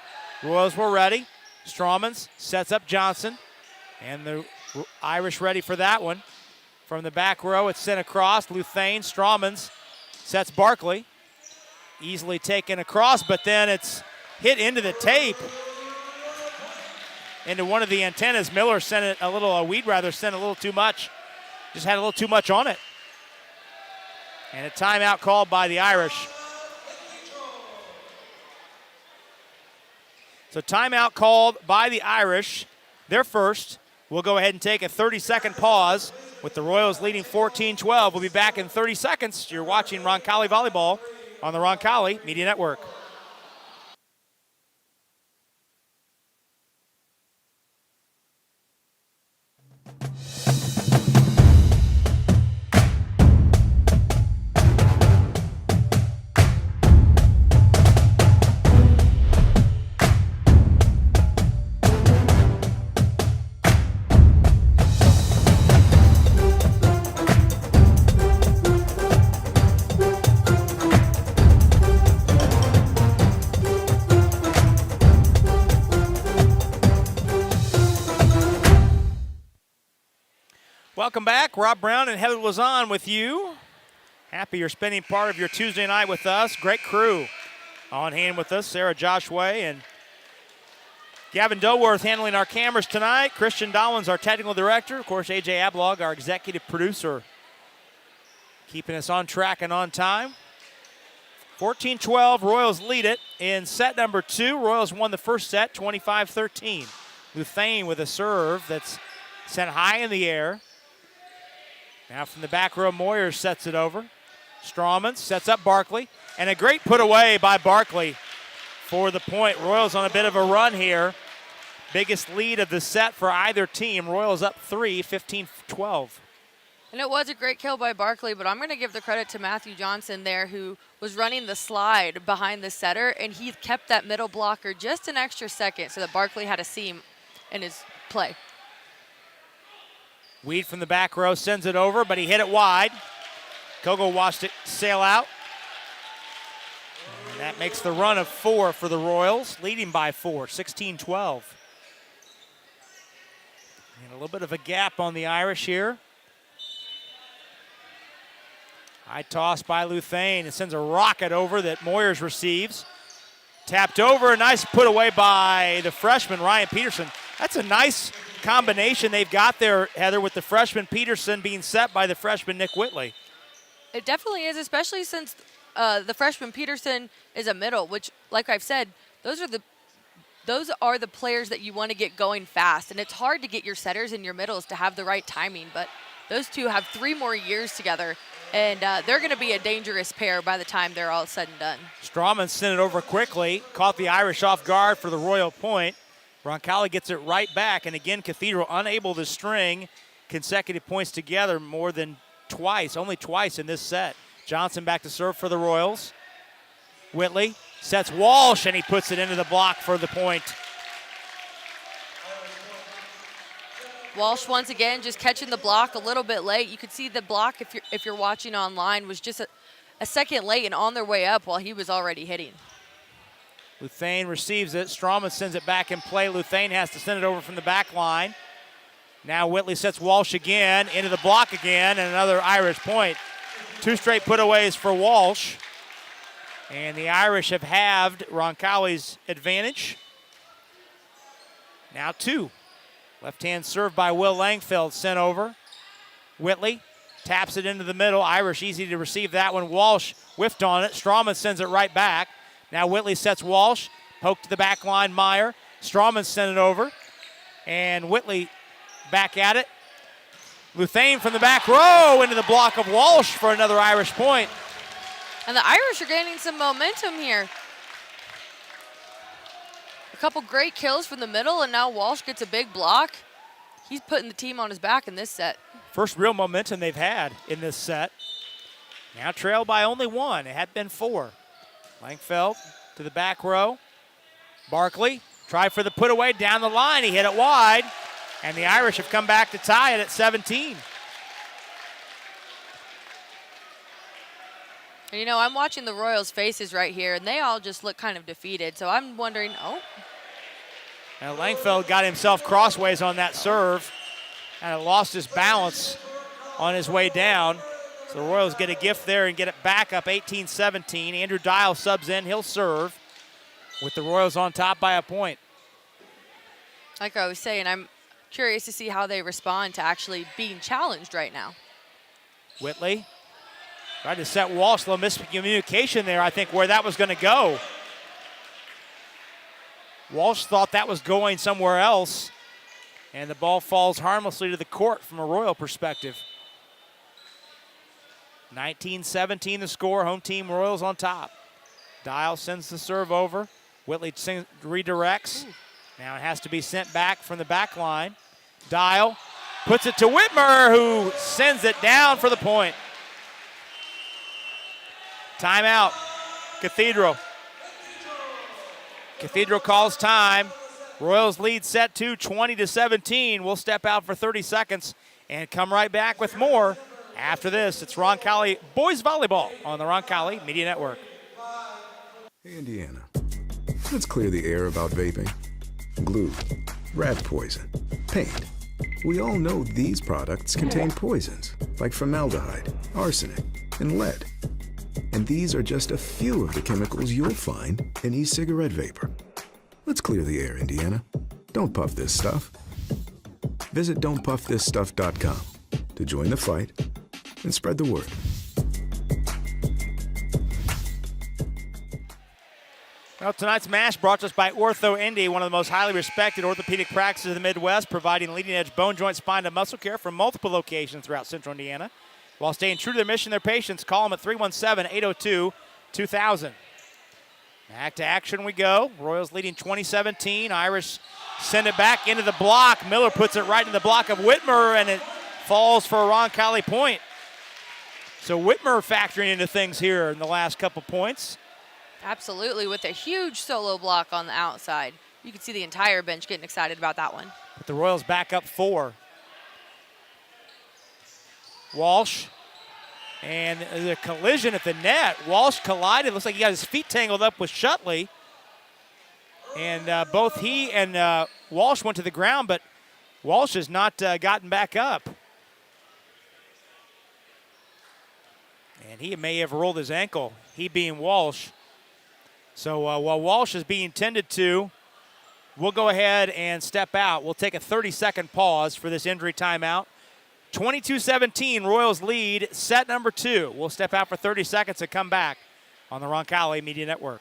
Royals were ready. Strawmans sets up Johnson. And the Irish ready for that one. From the back row, it's sent across. Luthane, Strawmans sets Barkley. Easily taken across, but then it's hit into the tape. Into one of the antennas. Miller sent it a little, Weed rather sent a little too much. Just had a little too much on it. And a timeout called by the Irish. So timeout called by the Irish. They're first. We'll go ahead and take a 30-second pause with the Royals leading 14-12. We'll be back in 30 seconds. You're watching Roncalli Volleyball on the Roncalli Media Network. Welcome back. Rob Brown and Heather Lazan with you. Happy you're spending part of your Tuesday night with us. Great crew on hand with us. Sarah Joshua and Gavin Dilworth handling our cameras tonight. Christian Dollins, our technical director. Of course, AJ Ablog, our executive producer, keeping us on track and on time. 14-12, Royals lead it in set number 2. Royals won the first set, 25-13. Luthane with a serve that's sent high in the air. Now from the back row, Moyers sets it over. Strawmans sets up Barkley. And a great put away by Barkley for the point. Royals on a bit of a run here. Biggest lead of the set for either team. Royals up 3, 15-12. And it was a great kill by Barkley, but I'm going to give the credit to Matthew Johnson there, who was running the slide behind the setter, and he kept that middle blocker just an extra second so that Barkley had a seam in his play. Weed from the back row sends it over, but he hit it wide. Kogel watched it sail out. And that makes the run of 4 for the Royals, leading by 4, 16-12. And a little bit of a gap on the Irish here. High toss by Luthane. It sends a rocket over that Moyers receives. Tapped over, a nice put away by the freshman, Ryan Peterson. That's a nice combination they've got there, Heather, with the freshman Peterson being set by the freshman Nick Whitley. It definitely is, especially since the freshman Peterson is a middle, which, like I've said, those are the players that you want to get going fast. And it's hard to get your setters and your middles to have the right timing, but those two have 3 more years together, And they're going to be a dangerous pair by the time they're all said and done. Strawman sent it over quickly, caught the Irish off guard for the Royal point. Roncalli gets it right back, and again, Cathedral unable to string consecutive points together more than twice, only twice in this set. Johnson back to serve for the Royals. Whitley sets Walsh, and he puts it into the block for the point. Walsh once again just catching the block a little bit late. You could see the block if you're watching online was just a second late and on their way up while he was already hitting. Luthane receives it. Strawman sends it back in play. Luthane has to send it over from the back line. Now Whitley sets Walsh again, into the block again, and another Irish point. 2 straight putaways for Walsh. And the Irish have halved Roncalli's advantage. Now 2. Left-hand serve by Will Langfeld sent over. Whitley taps it into the middle. Irish easy to receive that one. Walsh whiffed on it. Strawman sends it right back. Now Whitley sets Walsh. Poke to the back line, Meyer. Strawman sent it over. And Whitley back at it. Luthane from the back row into the block of Walsh for another Irish point. And the Irish are gaining some momentum here. A couple great kills from the middle, and now Walsh gets a big block. He's putting the team on his back in this set. First real momentum they've had in this set. Now trailed by only 1. It had been 4. Langfeld to the back row. Barkley tried for the put away down the line. He hit it wide, and the Irish have come back to tie it at 17. And, you know, I'm watching the Royals' faces right here, and they all just look kind of defeated. So I'm wondering, And Langfeld got himself crossways on that serve, and lost his balance on his way down. So the Royals get a gift there and get it back up 18-17. Andrew Dial subs in. He'll serve with the Royals on top by a point. like I was saying, I'm curious to see how they respond to actually being challenged right now. Whitley tried to set Walsh. A little miscommunication there, I think, where that was going to go. Walsh thought that was going somewhere else, and the ball falls harmlessly to the court from a Royal perspective. 19-17 the score. Home team Royals on top. Dial sends the serve over. Whitley redirects. Now it has to be sent back from the back line. Dial puts it to Whitmer, who sends it down for the point. Timeout. Cathedral. Cathedral calls time. Royals lead set 2, 20-17. We'll step out for 30 seconds and come right back with more. After this, it's Roncalli Boys Volleyball on the Roncalli Media Network. Hey, Indiana. Let's clear the air about vaping. Glue, rat poison, paint. We all know these products contain poisons like formaldehyde, arsenic, and lead. And these are just a few of the chemicals you'll find in e-cigarette vapor. Let's clear the air, Indiana. Don't puff this stuff. Visit don'tpuffthisstuff.com to join the fight and spread the word. Well, tonight's match brought to us by Ortho Indy, one of the most highly respected orthopedic practices in the Midwest, providing leading-edge bone, joint, spine, and muscle care from multiple locations throughout Central Indiana. While staying true to their mission, their patients, call them at 317-802-2000. Back to action we go. Royals leading 20-17. Irish send it back into the block. Miller puts it right in the block of Whitmer, and it falls for a Roncalli point. So Whitmer factoring into things here in the last couple points. Absolutely, with a huge solo block on the outside. You can see the entire bench getting excited about that one. But the Royals back up 4. Walsh, and the collision at the net. Walsh collided. Looks like he got his feet tangled up with Shutley. And both he and Walsh went to the ground, but Walsh has not gotten back up. And he may have rolled his ankle, he being Walsh. So while Walsh is being tended to, we'll go ahead and step out. We'll take a 30-second pause for this injury timeout. 22-17, Royals lead set number 2. We'll step out for 30 seconds and come back on the Roncalli Media Network.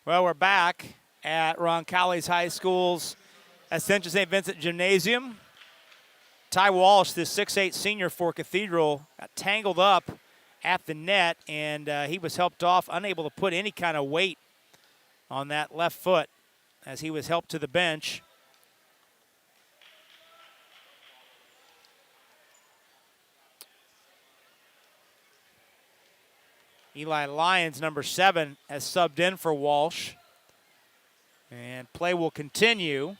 Well, we're back at Roncalli's High School's Ascension St. Vincent Gymnasium. Ty Walsh, the 6'8 senior for Cathedral, got tangled up at the net, and he was helped off, unable to put any kind of weight on that left foot as he was helped to the bench. Eli Lyons, number 7, has subbed in for Walsh. And play will continue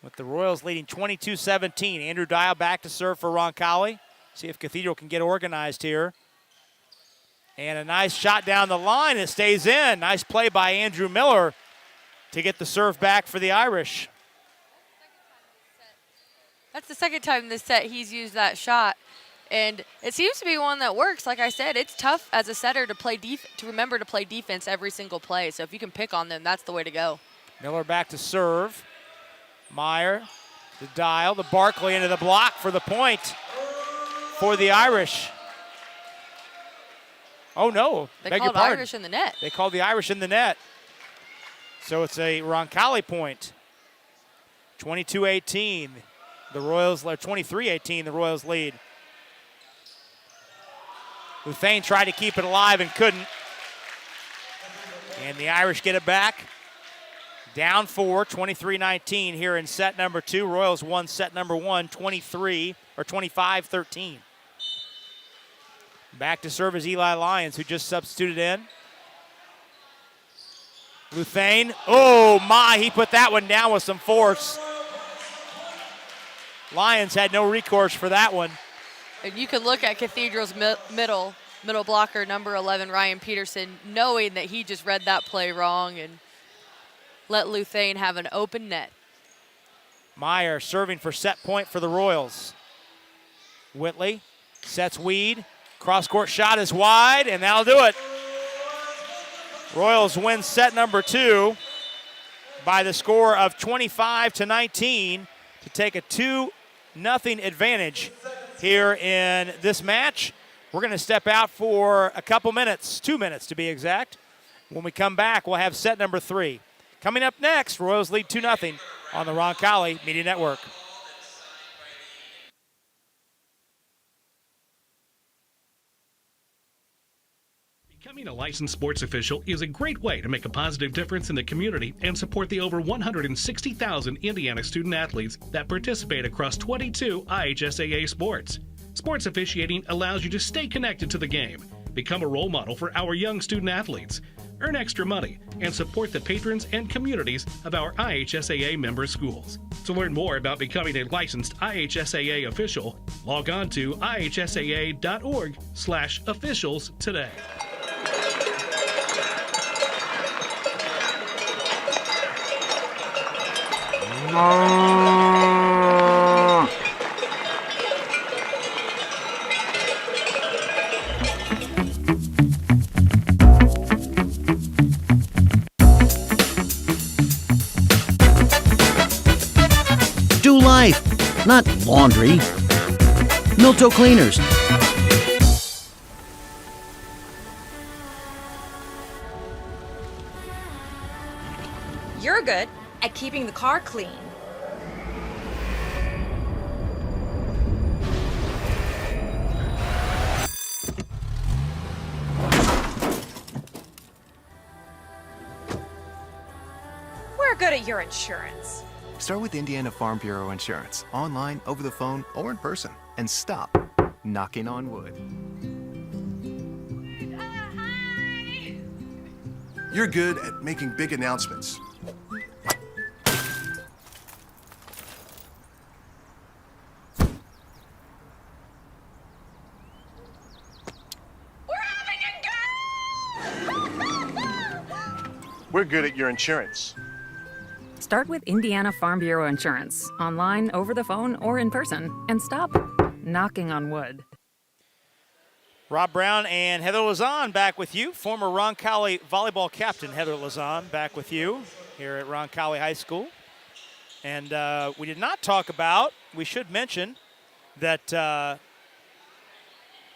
with the Royals leading 22-17. Andrew Dial back to serve for Roncalli. See if Cathedral can get organized here. And a nice shot down the line. It stays in. Nice play by Andrew Miller to get the serve back for the Irish. That's the second time this set he's used that shot. And it seems to be one that works. Like I said, it's tough as a setter to remember to play defense every single play. So if you can pick on them, that's the way to go. Miller back to serve. Meyer, the Dial, the Barkley into the block for the point for the Irish. Oh, no. They Beg called your pardon. Irish in the net. They called the Irish in the net. So it's a Roncalli point. 22-18. The Royals, 23-18, the Royals lead. Luthane tried to keep it alive and couldn't. And the Irish get it back. Down 4, 23-19 here in set number 2. Royals won set number 1, 25-13. Back to serve is Eli Lyons, who just substituted in. Luthane, oh my, he put that one down with some force. Lyons had no recourse for that one. And you can look at Cathedral's middle blocker, number 11, Ryan Peterson, knowing that he just read that play wrong and let Luthane have an open net. Meyer serving for set point for the Royals. Whitley sets Weed. Cross-court shot is wide, and that'll do it. Royals win set number 2 by the score of 25-19 to take a 2-0 advantage here in this match. We're going to step out for a couple minutes, 2 minutes to be exact. When we come back, we'll have set number 3. Coming up next, Royals lead 2-0 on the Roncalli Media Network. Becoming a licensed sports official is a great way to make a positive difference in the community and support the over 160,000 Indiana student athletes that participate across 22 IHSAA sports. Sports officiating allows you to stay connected to the game, become a role model for our young student athletes, earn extra money, and support the patrons and communities of our IHSAA member schools. To learn more about becoming a licensed IHSAA official, log on to ihsaa.org/officials today. Do life, not laundry. Milto Cleaners. You're good at keeping the car clean. We're good at your insurance. Start with Indiana Farm Bureau Insurance, online, over the phone, or in person, and stop knocking on wood. You're good at making big announcements. We're good at your insurance. Start with Indiana Farm Bureau Insurance, online, over the phone, or in person, and stop knocking on wood. Rob Brown and Heather Lazan back with you. Former Roncalli volleyball captain Heather Lazan back with you here at Roncalli High School. And we did not talk about, we should mention that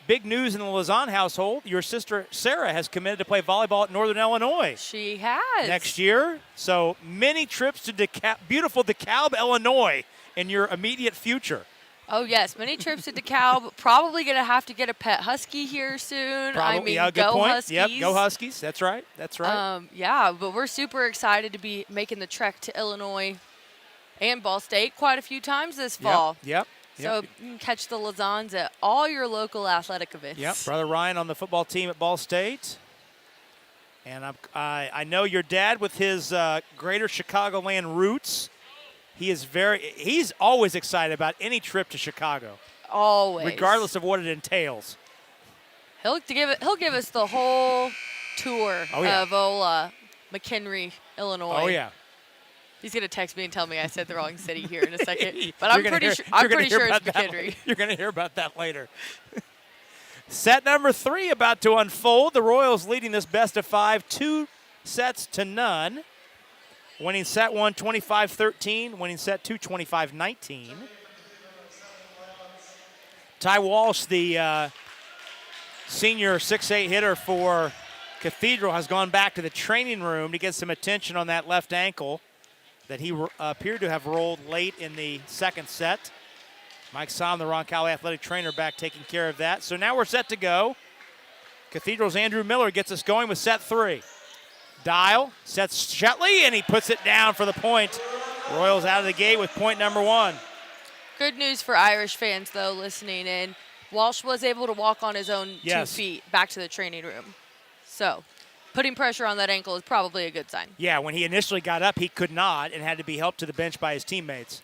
big news in the Lausanne household. Your sister, Sarah, has committed to play volleyball at Northern Illinois. She has. Next year. So many trips to beautiful DeKalb, Illinois in your immediate future. Oh, yes. Many trips to DeKalb. Probably going to have to get a pet husky here soon. Probably, I mean, yeah, good go point. Huskies. Yep, go Huskies. That's right. That's right. Yeah, but we're super excited to be making the trek to Illinois and Ball State quite a few times this fall. Yep. So you can catch the Lausannes at all your local athletic events. Yep. Brother Ryan on the football team at Ball State. And I know your dad with his greater Chicagoland roots. He's always excited about any trip to Chicago. Always. Regardless of what it entails. He'll give us the whole tour of McHenry, Illinois. Oh yeah. He's gonna text me and tell me I said the wrong city here in a second. But I'm pretty sure it's McHenry. You're gonna hear about that later. Set number 3 about to unfold. The Royals leading this best of 5, 2-0. Winning set 1, 25-13. Winning set 2, 25-19. Ty Walsh, the senior 6'8" hitter for Cathedral, has gone back to the training room to get some attention on that left ankle that he appeared to have rolled late in the second set. Mike Somm, the Roncalli athletic trainer, back taking care of that. So now we're set to go. Cathedral's Andrew Miller gets us going with set 3. Dial sets Shetley, and he puts it down for the point. Royals out of the gate with point number 1. Good news for Irish fans, though, listening in. Walsh was able to walk on his own 2 feet back to the training room. So putting pressure on that ankle is probably a good sign. Yeah, when he initially got up, he could not and had to be helped to the bench by his teammates.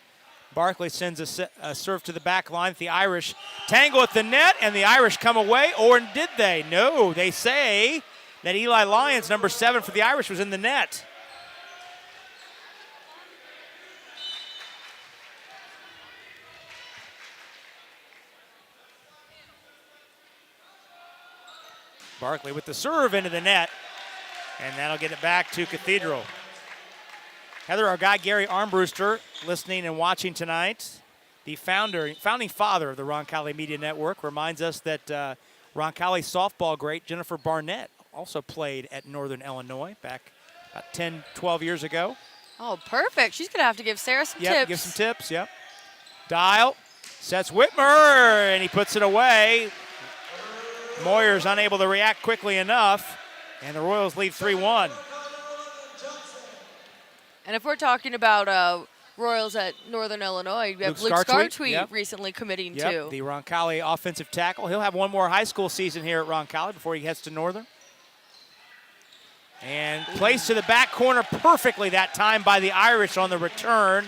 Barkley sends a serve to the back line. The Irish tangle at the net, and the Irish come away, or did they? No, they say that Eli Lyons, number 7 for the Irish, was in the net. Barkley with the serve into the net, and that'll get it back to Cathedral. Heather, our guy Gary Armbruster, listening and watching tonight, the founding father of the Roncalli Media Network, reminds us that Roncalli softball great Jennifer Barnett also played at Northern Illinois back about 10, 12 years ago. Oh, perfect. She's going to have to give Sarah some tips. Yep, give some tips, yep. Dial sets Whitmer, and he puts it away. Moyer's unable to react quickly enough, and the Royals lead 3-1. And if we're talking about Royals at Northern Illinois, we have Luke Scartweet recently committing to. The Roncalli offensive tackle. He'll have one more high school season here at Roncalli before he heads to Northern. And placed to the back corner perfectly that time by the Irish on the return.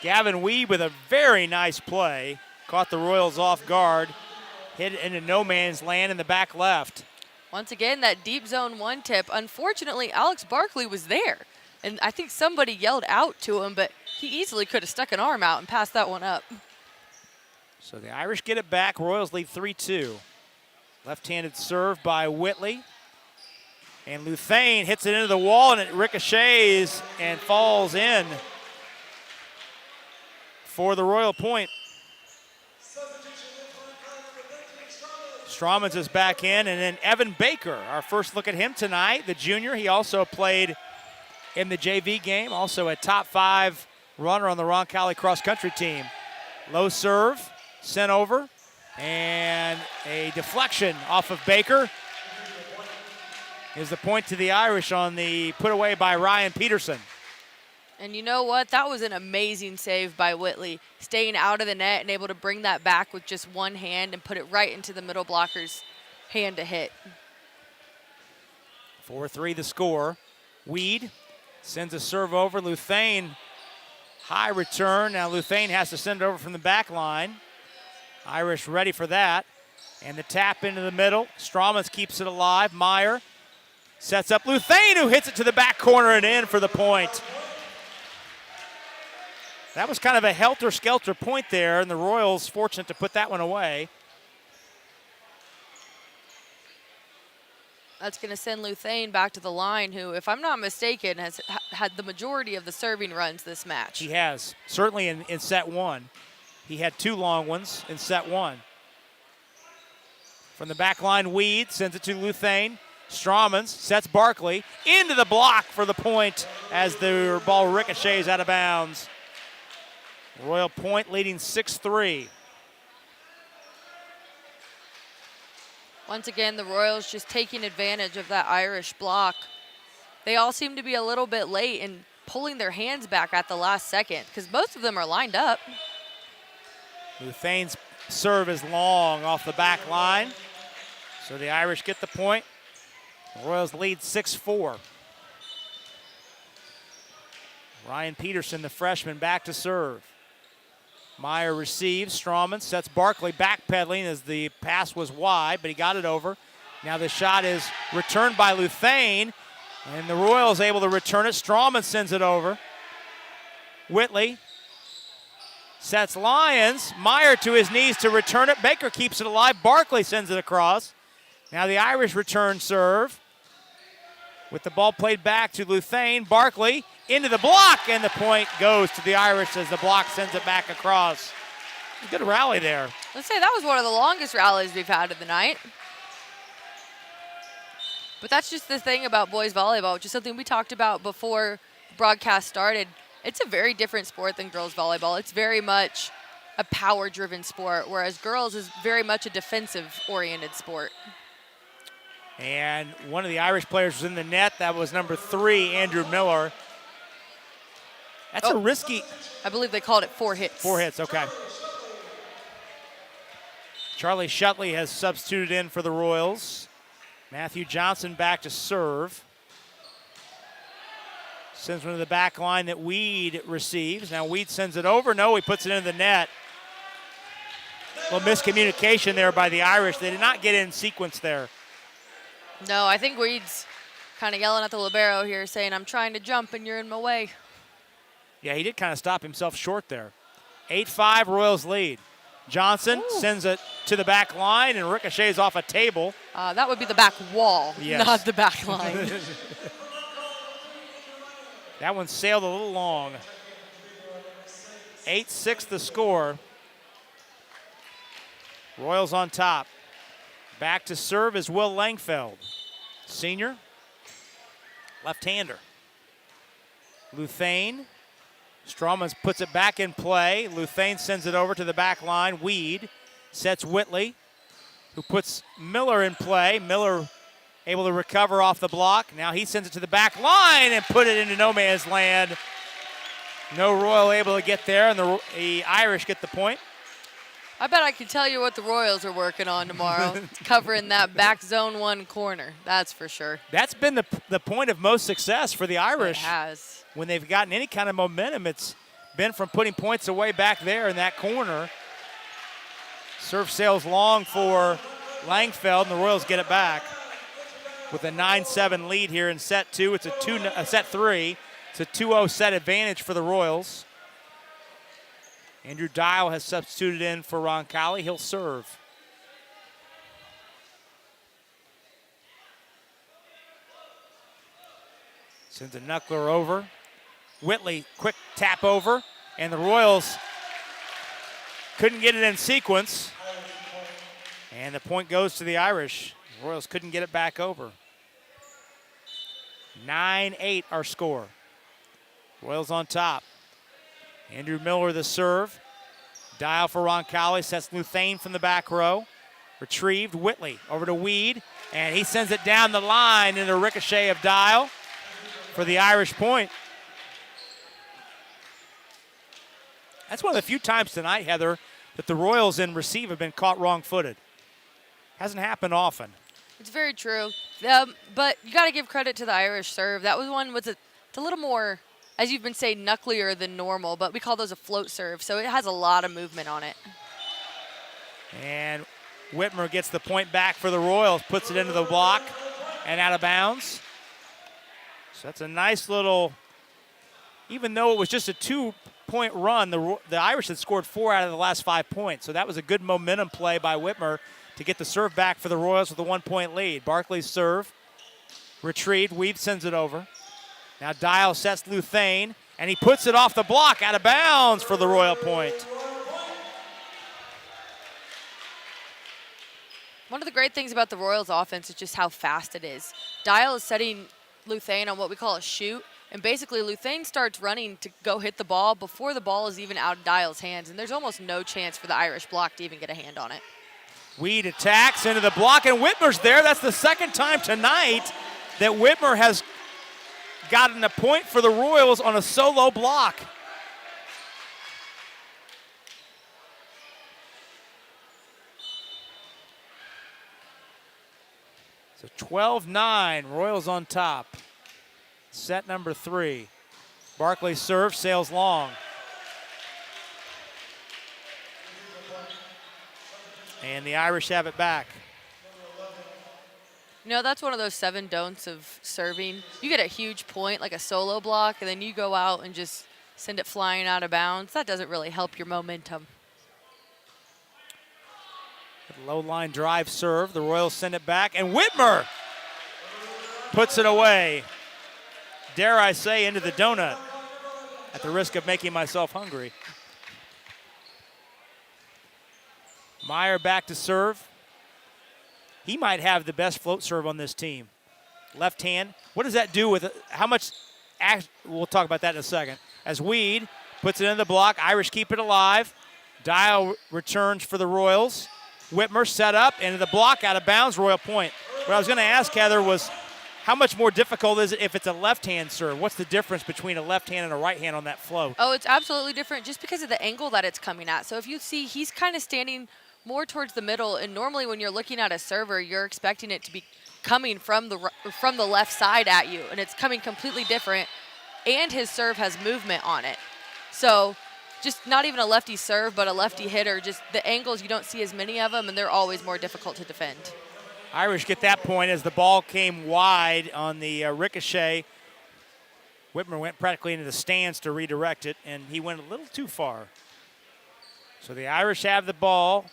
Gavin Weed with a very nice play. Caught the Royals off guard. Hit it into no man's land in the back left. Once again, that deep zone 1 tip. Unfortunately, Alex Barkley was there. And I think somebody yelled out to him, but he easily could have stuck an arm out and passed that one up. So the Irish get it back. Royals lead 3-2. Left-handed serve by Whitley. And Luthane hits it into the wall, and it ricochets and falls in for the Royal point. Strawmans is back in, and then Evan Baker, our first look at him tonight, the junior. He also played in the JV game, also a top 5 runner on the Roncalli cross-country team. Low serve, sent over, and a deflection off of Baker. Is the point to the Irish on the put away by Ryan Peterson. And you know what? That was an amazing save by Whitley, staying out of the net and able to bring that back with just one hand and put it right into the middle blocker's hand to hit. 4-3 the score. Weed sends a serve over. Luthane, high return. Now Luthane has to send it over from the back line. Irish ready for that. And the tap into the middle. Strawmans keeps it alive. Meyer sets up Luthane, who hits it to the back corner and in for the point. That was kind of a helter-skelter point there, and the Royals fortunate to put that one away. That's going to send Luthane back to the line, who, if I'm not mistaken, has had the majority of the serving runs this match. He has, certainly in set 1. He had 2 long ones in set 1. From the back line, Weed sends it to Luthane. Strawmans sets Barkley into the block for the point as the ball ricochets out of bounds. Royal point leading 6-3. Once again, the Royals just taking advantage of that Irish block. They all seem to be a little bit late in pulling their hands back at the last second because most of them are lined up. Luthane's serve is long off the back line. So the Irish get the point. The Royals lead 6-4. Ryan Peterson, the freshman, back to serve. Meyer receives. Strawman sets Barkley backpedaling as the pass was wide, but he got it over. Now the shot is returned by Luthane, and the Royals able to return it. Strawman sends it over. Whitley sets Lyons. Meyer to his knees to return it. Baker keeps it alive. Barkley sends it across. Now the Irish return serve. With the ball played back to Luthane. Barkley into the block, and the point goes to the Irish as the block sends it back across. Good rally there. Let's say that was one of the longest rallies we've had of the night. But that's just the thing about boys volleyball, which is something we talked about before the broadcast started. It's a very different sport than girls volleyball. It's very much a power-driven sport, whereas girls is very much a defensive-oriented sport. And one of the Irish players was in the net. That was number 3, Andrew Miller. That's a risky. I believe they called it 4 hits. 4 hits, okay. Charlie Shutley has substituted in for the Royals. Matthew Johnson back to serve. Sends one to the back line that Weed receives. Now Weed sends it over. No, he puts it into the net. A little miscommunication there by the Irish. They did not get in sequence there. No, I think Weed's kind of yelling at the libero here, saying, I'm trying to jump and you're in my way. Yeah, he did kind of stop himself short there. 8-5, Royals lead. Johnson sends it to the back line and ricochets off a table. That would be the back wall, yes. not the back line. That one sailed a little long. 8-6 the score. Royals on top. Back to serve is Will Langfeld. Senior. Left-hander. Luthane. Strawman puts it back in play. Luthane sends it over to the back line. Weed sets Whitley, who puts Miller in play. Miller able to recover off the block. Now he sends it to the back line and put it into no man's land. No Royal able to get there, and the Irish get the point. I bet I can tell you what the Royals are working on tomorrow. Covering that back zone 1 corner, that's for sure. That's been the point of most success for the Irish. It has. When they've gotten any kind of momentum, it's been from putting points away back there in that corner. Serve sails long for Langfeld, and the Royals get it back. With a 9-7 lead here in set 2. It's set 3. It's a 2-0 set advantage for the Royals. Andrew Dial has substituted in for Roncalli. He'll serve. Sends a knuckler over. Whitley, quick tap over, and the Royals couldn't get it in sequence. And the point goes to the Irish. The Royals couldn't get it back over. 9-8 our score. Royals on top. Andrew Miller the serve. Dial for Roncalli, sets Luthane from the back row. Retrieved, Whitley over to Weed, and he sends it down the line in a ricochet of Dial for the Irish point. That's one of the few times tonight, Heather, that the Royals in receive have been caught wrong-footed. Hasn't happened often. It's very true. But you got to give credit to the Irish serve. That was one with it's a little more, as you've been saying, knucklier than normal, but we call those a float serve, so it has a lot of movement on it. And Whitmer gets the point back for the Royals, puts it into the block and out of bounds. So that's a nice little, even though it was just a 2-point run, the Irish had scored 4 out of the last 5 points. So that was a good momentum play by Whitmer to get the serve back for the Royals with a 1-point lead. Barkley's serve, retrieved, Weave sends it over. Now Dial sets Luthane, and he puts it off the block out of bounds for the Royal point. One of the great things about the Royals offense is just how fast it is. Dial is setting Luthane on what we call a shoot, and basically Luthane starts running to go hit the ball before the ball is even out of Dial's hands, and there's almost no chance for the Irish block to even get a hand on it. Weed attacks into the block, and Whitmer's there. That's the second time tonight that Whitmer has gotten a point for the Royals on a solo block. So 12-9, Royals on top. Set number 3. Barkley serve, sails long. And the Irish have it back. You know, that's one of those 7 don'ts of serving. You get a huge point, like a solo block, and then you go out and just send it flying out of bounds. That doesn't really help your momentum. Low line drive serve. The Royals send it back, and Whitmer puts it away. Dare I say, into the donut, at the risk of making myself hungry. Meyer back to serve. He might have the best float serve on this team. Left hand. What does that do with it? How much? We'll talk about that in a second. As Weed puts it in the block, Irish keep it alive. Dial returns for the Royals. Whitmer set up into the block, out of bounds, Royal point. What I was going to ask, Heather, was how much more difficult is it if it's a left-hand serve? What's the difference between a left hand and a right hand on that float? Oh, it's absolutely different just because of the angle that it's coming at. So if you see, he's kind of standing more towards the middle, and normally when you're looking at a server, you're expecting it to be coming from the left side at you, and it's coming completely different, and his serve has movement on it. So just not even a lefty serve, but a lefty hitter, just the angles, you don't see as many of them, and they're always more difficult to defend. Irish get that point as the ball came wide on the ricochet. Whitmer went practically into the stands to redirect it, and he went a little too far. So the Irish have the ball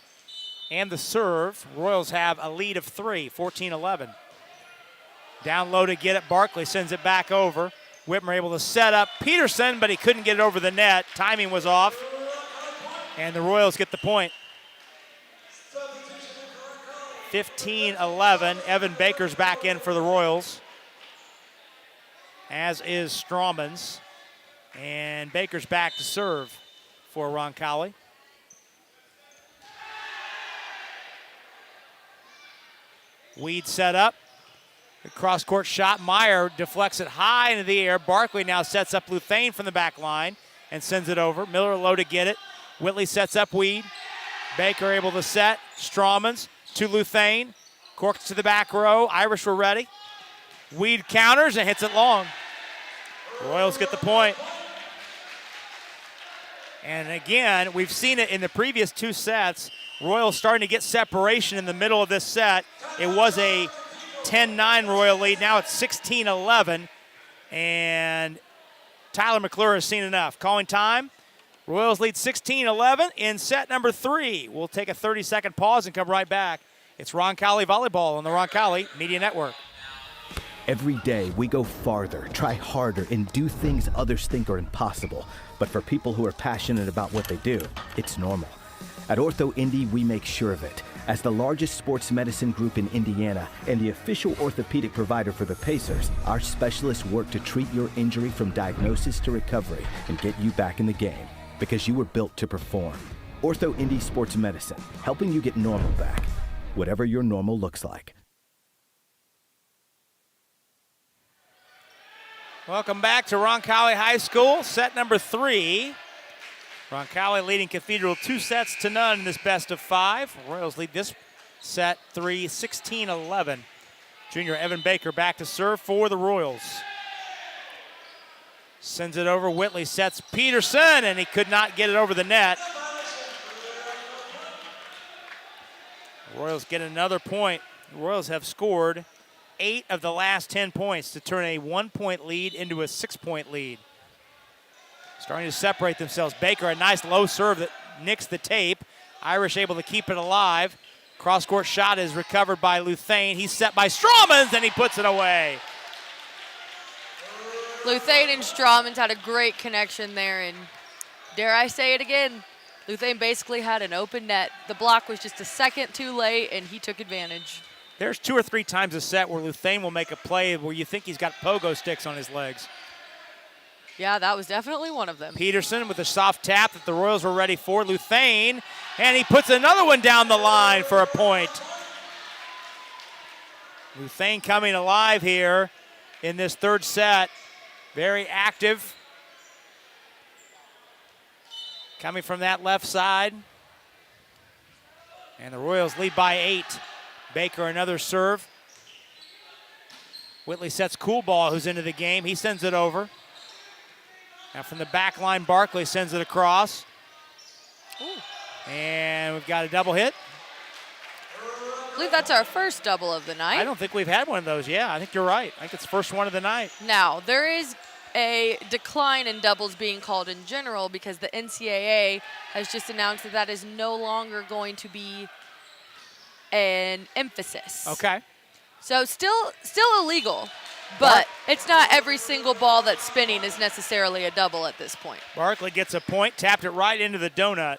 and the serve. Royals have a lead of 3, 14-11. Down low to get it. Barkley sends it back over. Whitmer able to set up Peterson, but he couldn't get it over the net. Timing was off, and the Royals get the point. 15-11. Evan Baker's back in for the Royals, as is Strawman's. And Baker's back to serve for Roncalli. Weed set up. The cross-court shot. Meyer deflects it high into the air. Barkley now sets up Luthane from the back line and sends it over. Miller low to get it. Whitley sets up Weed. Baker able to set. Strawman's to Luthane. Corks to the back row. Irish were ready. Weed counters and hits it long. Royals get the point. And again, we've seen it in the previous 2 sets. Royals starting to get separation in the middle of this set. It was a 10-9 Royal lead. Now it's 16-11. And Tyler McClure has seen enough. Calling time. Royals lead 16-11 in set number 3. We'll take a 30-second pause and come right back. It's Roncalli Volleyball on the Roncalli Media Network. Every day we go farther, try harder, and do things others think are impossible. But for people who are passionate about what they do, it's normal. At Ortho Indy, we make sure of it. As the largest sports medicine group in Indiana and the official orthopedic provider for the Pacers, our specialists work to treat your injury from diagnosis to recovery and get you back in the game, because you were built to perform. Ortho Indy Sports Medicine, helping you get normal back, whatever your normal looks like. Welcome back to Roncalli High School, set number 3. Roncalli leading Cathedral 2-0 in this best of 5. Royals lead this set 3, 16-11. Junior Evan Baker back to serve for the Royals. Sends it over. Whitley sets Peterson, and he could not get it over the net. Royals get another point. The Royals have scored 8 of the last 10 points to turn a 1-point lead into a 6-point lead. Starting to separate themselves. Baker, a nice low serve that nicks the tape. Irish able to keep it alive. Cross-court shot is recovered by Luthane. He's set by Strawman's, and he puts it away. Luthane and Strawman's had a great connection there, and dare I say it again, Luthane basically had an open net. The block was just a second too late, and he took advantage. There's 2 or 3 times a set where Luthane will make a play where you think he's got pogo sticks on his legs. Yeah, that was definitely one of them. Peterson with a soft tap that the Royals were ready for. Luthane, and he puts another one down the line for a point. Luthane coming alive here in this third set. Very active. Coming from that left side. And the Royals lead by 8. Baker another serve. Whitley sets cool ball, who's into the game. He sends it over. Now from the back line, Barkley sends it across. Ooh. And we've got a double hit. I believe that's our first double of the night. I don't think we've had one of those. Yeah, I think you're right. I think it's the first one of the night. Now, there is a decline in doubles being called in general because the NCAA has just announced that that is no longer going to be an emphasis. Okay. So still illegal, but it's not every single ball that's spinning is necessarily a double at this point. Barkley gets a point, tapped it right into the donut.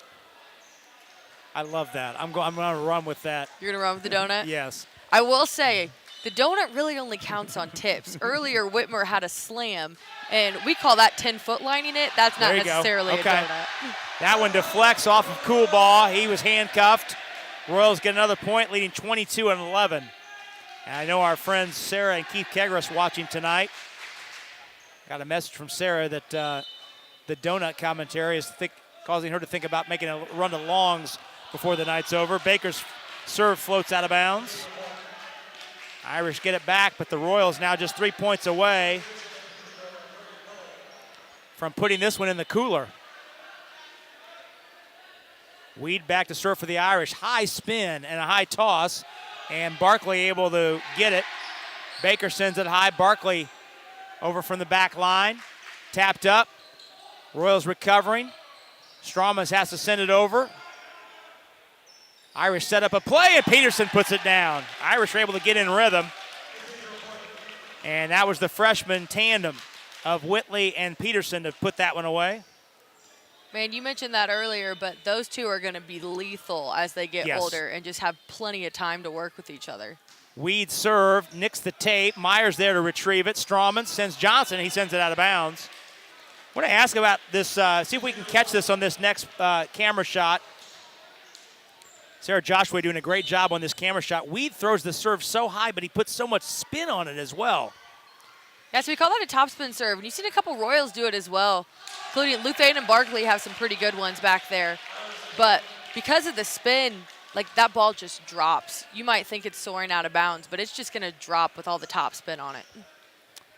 I love that. I'm going to run with that. You're going to run with the donut? Yes. I will say, the donut really only counts on tips. Earlier, Whitmer had a slam, and we call that 10-foot lining it. That's not necessarily a donut. That one deflects off of cool ball. He was handcuffed. Royals get another point, leading 22-11. And I know our friends Sarah and Keith Kegros watching tonight. Got a message from Sarah that the donut commentary is causing her to think about making a run to longs before the night's over. Baker's serve floats out of bounds. Irish get it back, but the Royals now just 3 points away from putting this one in the cooler. Weed back to serve for the Irish. High spin and a high toss, and Barkley able to get it. Baker sends it high. Barkley over from the back line. Tapped up. Royals recovering. Straumas has to send it over. Irish set up a play, and Peterson puts it down. Irish are able to get in rhythm. And that was the freshman tandem of Whitley and Peterson to put that one away. Man, you mentioned that earlier, but those two are going to be lethal as they get older and just have plenty of time to work with each other. Weed serve, nicks the tape. Myers there to retrieve it. Strawman sends Johnson, and he sends it out of bounds. I want to ask about this, see if we can catch this on this next camera shot. Sarah Joshua doing a great job on this camera shot. Weed throws the serve so high, but he puts so much spin on it as well. Yeah, so we call that a topspin serve, and you've seen a couple Royals do it as well, including Luthane and Barkley have some pretty good ones back there. But because of the spin, like that ball just drops. You might think it's soaring out of bounds, but it's just going to drop with all the topspin on it.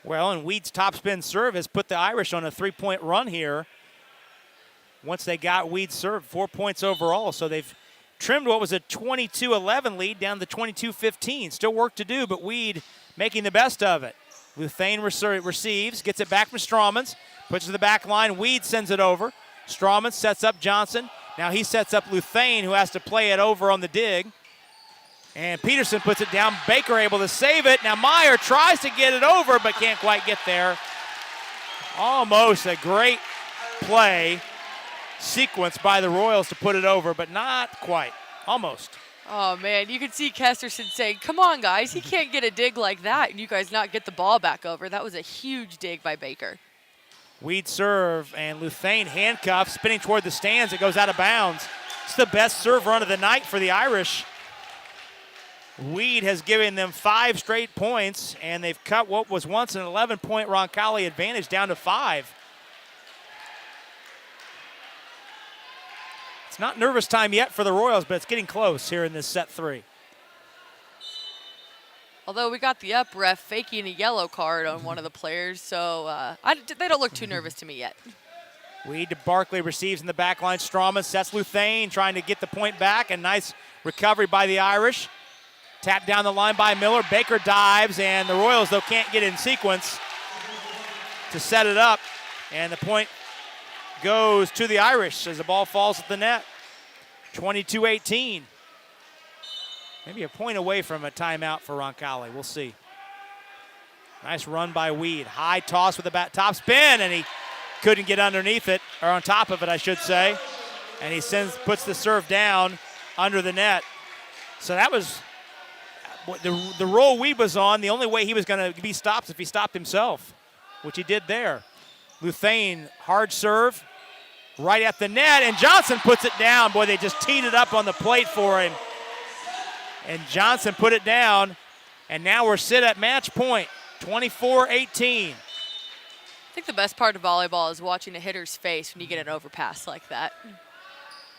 Well, and Weed's topspin serve has put the Irish on a 3-point run here. Once they got Weed's serve, 4 points overall, so they've trimmed what was a 22-11 lead down to 22-15. Still work to do, but Weed making the best of it. Luthane receives, gets it back from Strawmans, puts it to the back line. Weed sends it over. Strawman sets up Johnson. Now he sets up Luthane, who has to play it over on the dig. And Peterson puts it down. Baker able to save it. Now Meyer tries to get it over, but can't quite get there. Almost a great play sequence by the Royals to put it over, but not quite. Almost. Oh, man, you could see Kesterson saying, come on, guys, he can't get a dig like that, and you guys not get the ball back over. That was a huge dig by Baker. Weed serve, and Luthane handcuffed, spinning toward the stands. It goes out of bounds. It's the best serve run of the night for the Irish. Weed has given them 5 straight points, and they've cut what was once an 11-point Roncalli advantage down to 5. It's not nervous time yet for the Royals, but it's getting close here in this set 3. Although we got the up ref faking a yellow card on one of the players, so they don't look too nervous to me yet. Weed to Barkley receives in the back line. Strawman sets Luthane, trying to get the point back. A nice recovery by the Irish. Tapped down the line by Miller. Baker dives, and the Royals, though, can't get in sequence to set it up. And the point goes to the Irish as the ball falls at the net. 22-18. Maybe a point away from a timeout for Roncalli. We'll see. Nice run by Weed. High toss with the top spin, and he couldn't get underneath it, or on top of it, I should say. and he puts the serve down under the net. So that was the roll Weeb was on. The only way he was going to be stopped if he stopped himself, which he did there. Luthane, hard serve, right at the net, and Johnson puts it down. Boy, they just teed it up on the plate for him. And Johnson put it down, and now we're sit at match point, 24-18. I think the best part of volleyball is watching a hitter's face when you get an overpass like that.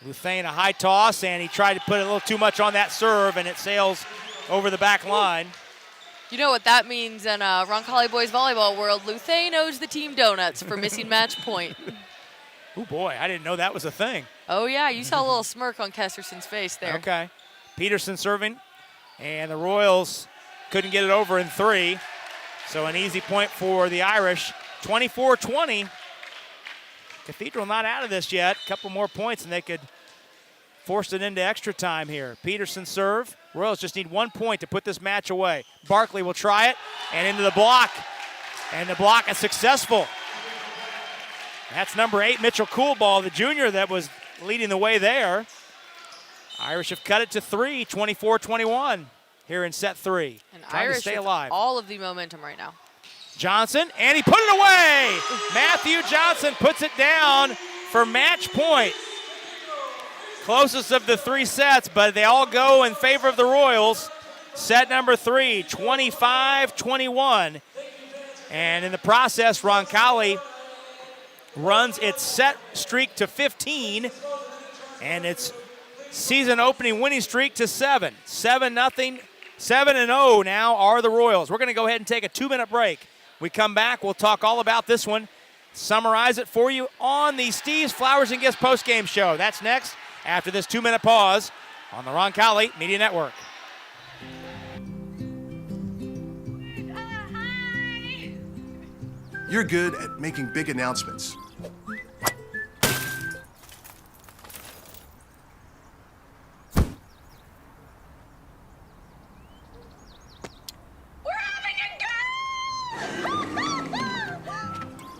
Luthane, a high toss, and he tried to put a little too much on that serve, and it sails over the back line. You know what that means in Roncalli boys volleyball world. Luthane owes the team donuts for missing match point. Oh, boy, I didn't know that was a thing. Oh, yeah, you saw a little smirk on Kesterson's face there. Okay. Peterson serving, and the Royals couldn't get it over in 3. So an easy point for the Irish, 24-20. Cathedral not out of this yet. A couple more points, and they could force it into extra time here. Peterson serve. Royals just need 1 point to put this match away. Barkley will try it, and into the block. And the block is successful. That's number 8, Mitchell Coolball, the junior that was leading the way there. Irish have cut it to 3, 24-21 here in set 3. And Trying Irish to stay with alive. all of the momentum right now. Johnson, and he put it away! Matthew Johnson puts it down for match point. Closest of the 3 sets, but they all go in favor of the Royals. Set number 3, 25-21. And in the process, Roncalli runs its set streak to 15, and its season opening winning streak to 7. 7-0, 7-0 now are the Royals. We're going to go ahead and take a 2-minute break. We come back, we'll talk all about this one, summarize it for you on the Steve's Flowers and Gifts postgame show. That's next after this 2-minute pause on the Roncalli Media Network. You're good at making big announcements.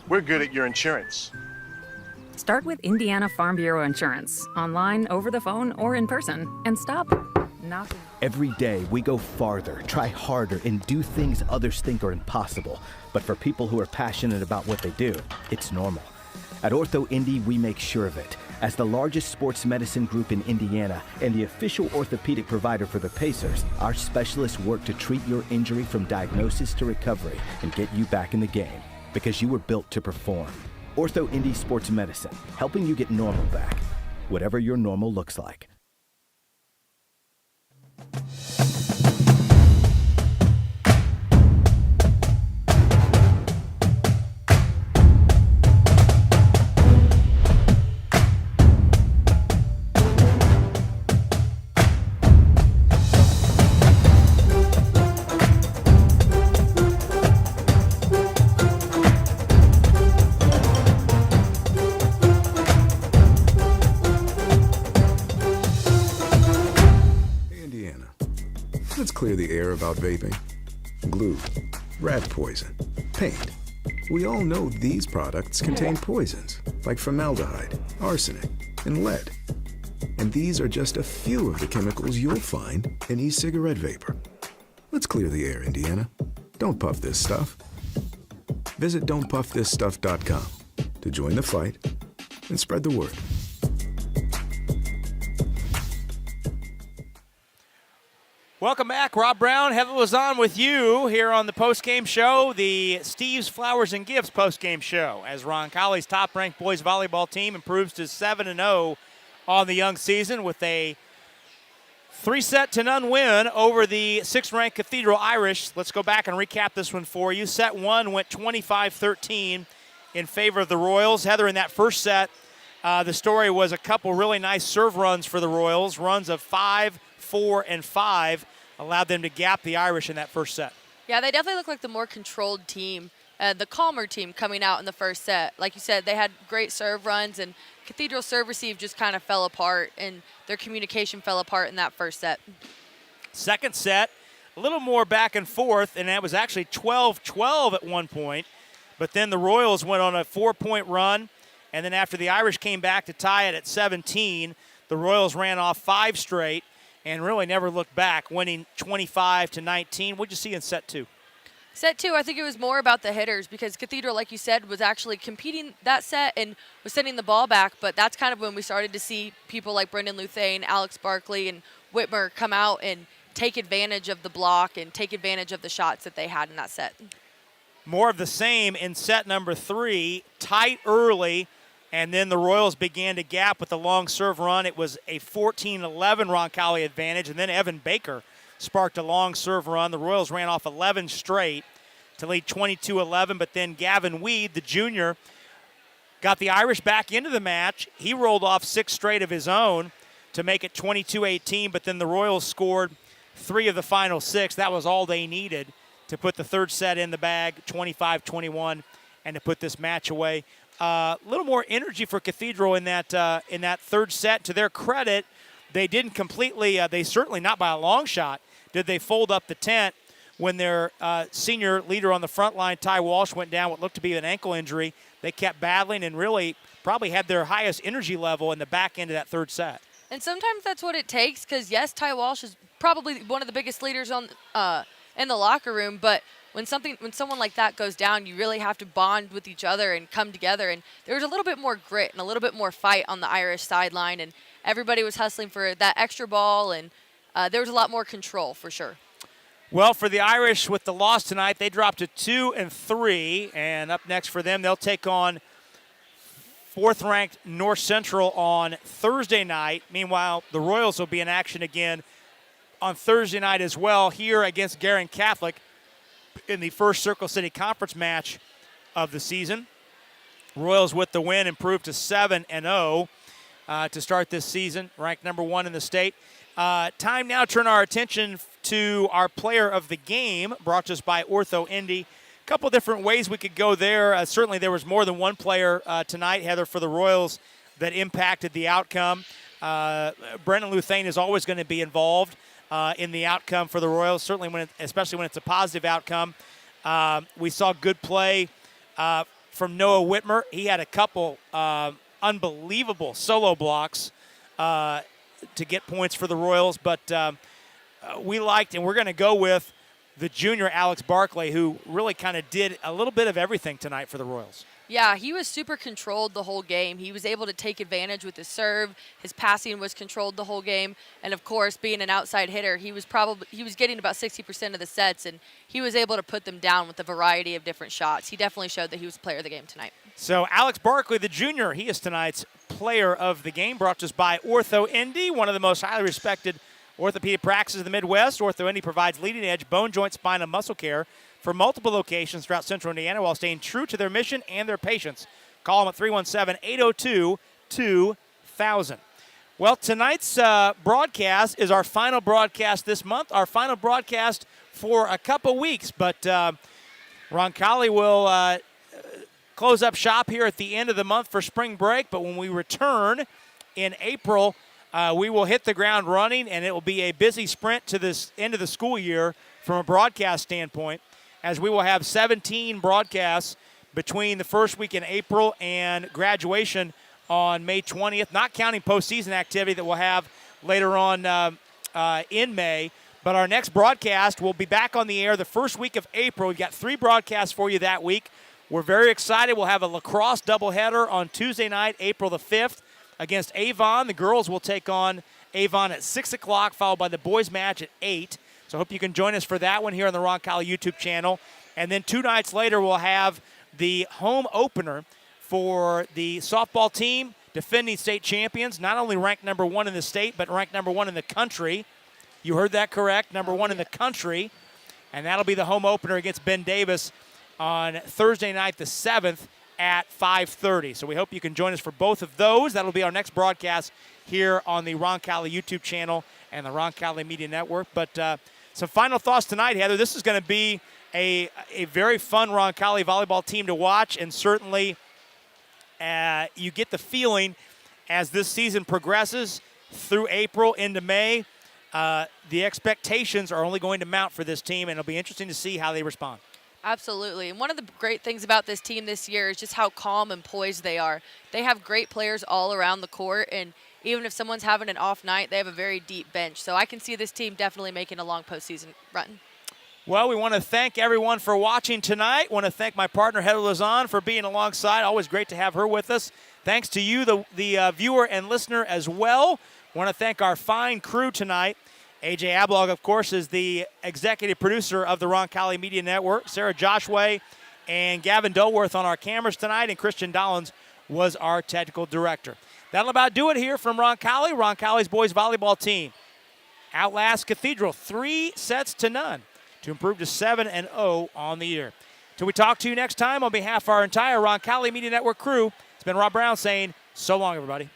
We're good at your insurance. Start with Indiana Farm Bureau Insurance, online, over the phone, or in person, and stop knocking. Every day, we go farther, try harder, and do things others think are impossible. But for people who are passionate about what they do, it's normal. At Ortho Indy, we make sure of it. As the largest sports medicine group in Indiana and the official orthopedic provider for the Pacers, our specialists work to treat your injury from diagnosis to recovery and get you back in the game. Because you were built to perform. Ortho Indy Sports Medicine, helping you get normal back, whatever your normal looks like. Clear the air about vaping. Glue, rat poison, paint. We all know these products contain poisons like formaldehyde, arsenic, and lead. And these are just a few of the chemicals you'll find in e-cigarette vapor. Let's clear the air, Indiana. Don't puff this stuff. Visit don'tpuffthisstuff.com to join the fight and spread the word. Welcome back. Rob Brown, Heather Lazan with you here on the postgame show, the Steve's Flowers and Gifts postgame show, as Roncalli's top-ranked boys volleyball team improves to 7-0 on the young season with a 3-0 win over the 6th-ranked Cathedral Irish. Let's go back and recap this one for you. Set 1 went 25-13 in favor of the Royals. Heather, in that first set, the story was a couple really nice serve runs for the Royals, runs of 5, 4, and 5, allowed them to gap the Irish in that first set. Yeah, they definitely look like the more controlled team, the calmer team coming out in the first set. Like you said, they had great serve runs, and Cathedral serve receive just kind of fell apart, and their communication fell apart in that first set. Second set, a little more back and forth, and that was actually 12-12 at one point. But then the Royals went on a 4-point run, And then after the Irish came back to tie it at 17, the Royals ran off 5 straight and really never looked back, winning 25-19. What'd you see in set 2? Set 2, I think it was more about the hitters because Cathedral, like you said, was actually competing that set and was sending the ball back. But that's kind of when we started to see people like Brendan Luthane, Alex Barkley, and Whitmer come out and take advantage of the block and take advantage of the shots that they had in that set. More of the same in set number 3, tight early, and then the Royals began to gap with the long serve run. It was a 14-11 Roncalli advantage, and then Evan Baker sparked a long serve run. The Royals ran off 11 straight to lead 22-11, but then Gavin Weed, the junior, got the Irish back into the match. He rolled off 6 straight of his own to make it 22-18, but then the Royals scored 3 of the final 6. That was all they needed to put the third set in the bag, 25-21, and to put this match away. A little more energy for Cathedral in that third set. To their credit, they didn't completely, they certainly not by a long shot, did they fold up the tent when their senior leader on the front line, Ty Walsh, went down what looked to be an ankle injury. They kept battling and really probably had their highest energy level in the back end of that third set. And sometimes that's what it takes because, yes, Ty Walsh is probably one of the biggest leaders on in the locker room, but when someone like that goes down, you really have to bond with each other and come together. And there was a little bit more grit and a little bit more fight on the Irish sideline, and everybody was hustling for that extra ball, and there was a lot more control for sure. Well, for the Irish, with the loss tonight, they dropped to 2-3, and up next for them, they'll take on 4th-ranked North Central on Thursday night. Meanwhile, the Royals will be in action again on Thursday night as well here against Garin Catholic in the first Circle City Conference match of the season. Royals with the win improved to 7-0 to start this season, ranked number 1 in the state. Time now to turn our attention to our player of the game, brought to us by Ortho Indy. A couple different ways we could go there. Certainly there was more than one player tonight, Heather, for the Royals that impacted the outcome. Brendan Luthane is always going to be involved in the outcome for the Royals, certainly especially when it's a positive outcome. We saw good play from Noah Whitmer. He had a couple unbelievable solo blocks to get points for the Royals, but we liked, and we're going to go with the junior Alex Barkley, who really kind of did a little bit of everything tonight for the Royals. Yeah, he was super controlled the whole game. He was able to take advantage with his serve. His passing was controlled the whole game. And, of course, being an outside hitter, he was getting about 60% of the sets, and he was able to put them down with a variety of different shots. He definitely showed that he was the player of the game tonight. So Alex Barkley, the junior, he is tonight's player of the game, brought to us by Ortho Indy, one of the most highly respected orthopedic practices in the Midwest. Ortho Indy provides leading-edge bone, joint, spine, and muscle care for multiple locations throughout Central Indiana while staying true to their mission and their patients. Call them at 317-802-2000. Well, tonight's broadcast is our final broadcast this month, our final broadcast for a couple weeks. But Roncalli will close up shop here at the end of the month for spring break. But when we return in April, we will hit the ground running, and it will be a busy sprint to this end of the school year from a broadcast standpoint, as we will have 17 broadcasts between the first week in April and graduation on May 20th, not counting postseason activity that we'll have later on in May. But our next broadcast will be back on the air the first week of April. We've got 3 broadcasts for you that week. We're very excited. We'll have a lacrosse doubleheader on Tuesday night, April the 5th, against Avon. The girls will take on Avon at 6 o'clock, followed by the boys match at 8. So I hope you can join us for that one here on the Roncalli YouTube channel. And then 2 nights later, we'll have the home opener for the softball team, defending state champions, not only ranked number 1 in the state, but ranked number 1 in the country. You heard that correct, number 1 in the country. And that'll be the home opener against Ben Davis on Thursday night, the 7th at 5:30. So we hope you can join us for both of those. That'll be our next broadcast here on the Roncalli YouTube channel and the Roncalli Media Network. But some final thoughts tonight, Heather. This is going to be a very fun Roncalli volleyball team to watch, and certainly you get the feeling as this season progresses through April into May, the expectations are only going to mount for this team, and it'll be interesting to see how they respond. Absolutely. And one of the great things about this team this year is just how calm and poised they are. They have great players all around the court, and even if someone's having an off night, they have a very deep bench. So I can see this team definitely making a long postseason run. Well, we want to thank everyone for watching tonight. Want to thank my partner, Heather Lazan, for being alongside. Always great to have her with us. Thanks to you, the viewer and listener as well. Want to thank our fine crew tonight. AJ Ablog, of course, is the executive producer of the Roncalli Media Network. Sarah Joshua and Gavin Dolworth on our cameras tonight, and Christian Dollins was our technical director. That'll about do it here from Roncalli. Roncalli's boys volleyball team outlast Cathedral 3-0 to improve to 7-0 on the year. Till we talk to you next time, on behalf of our entire Roncalli Media Network crew, it's been Rob Brown saying so long, everybody.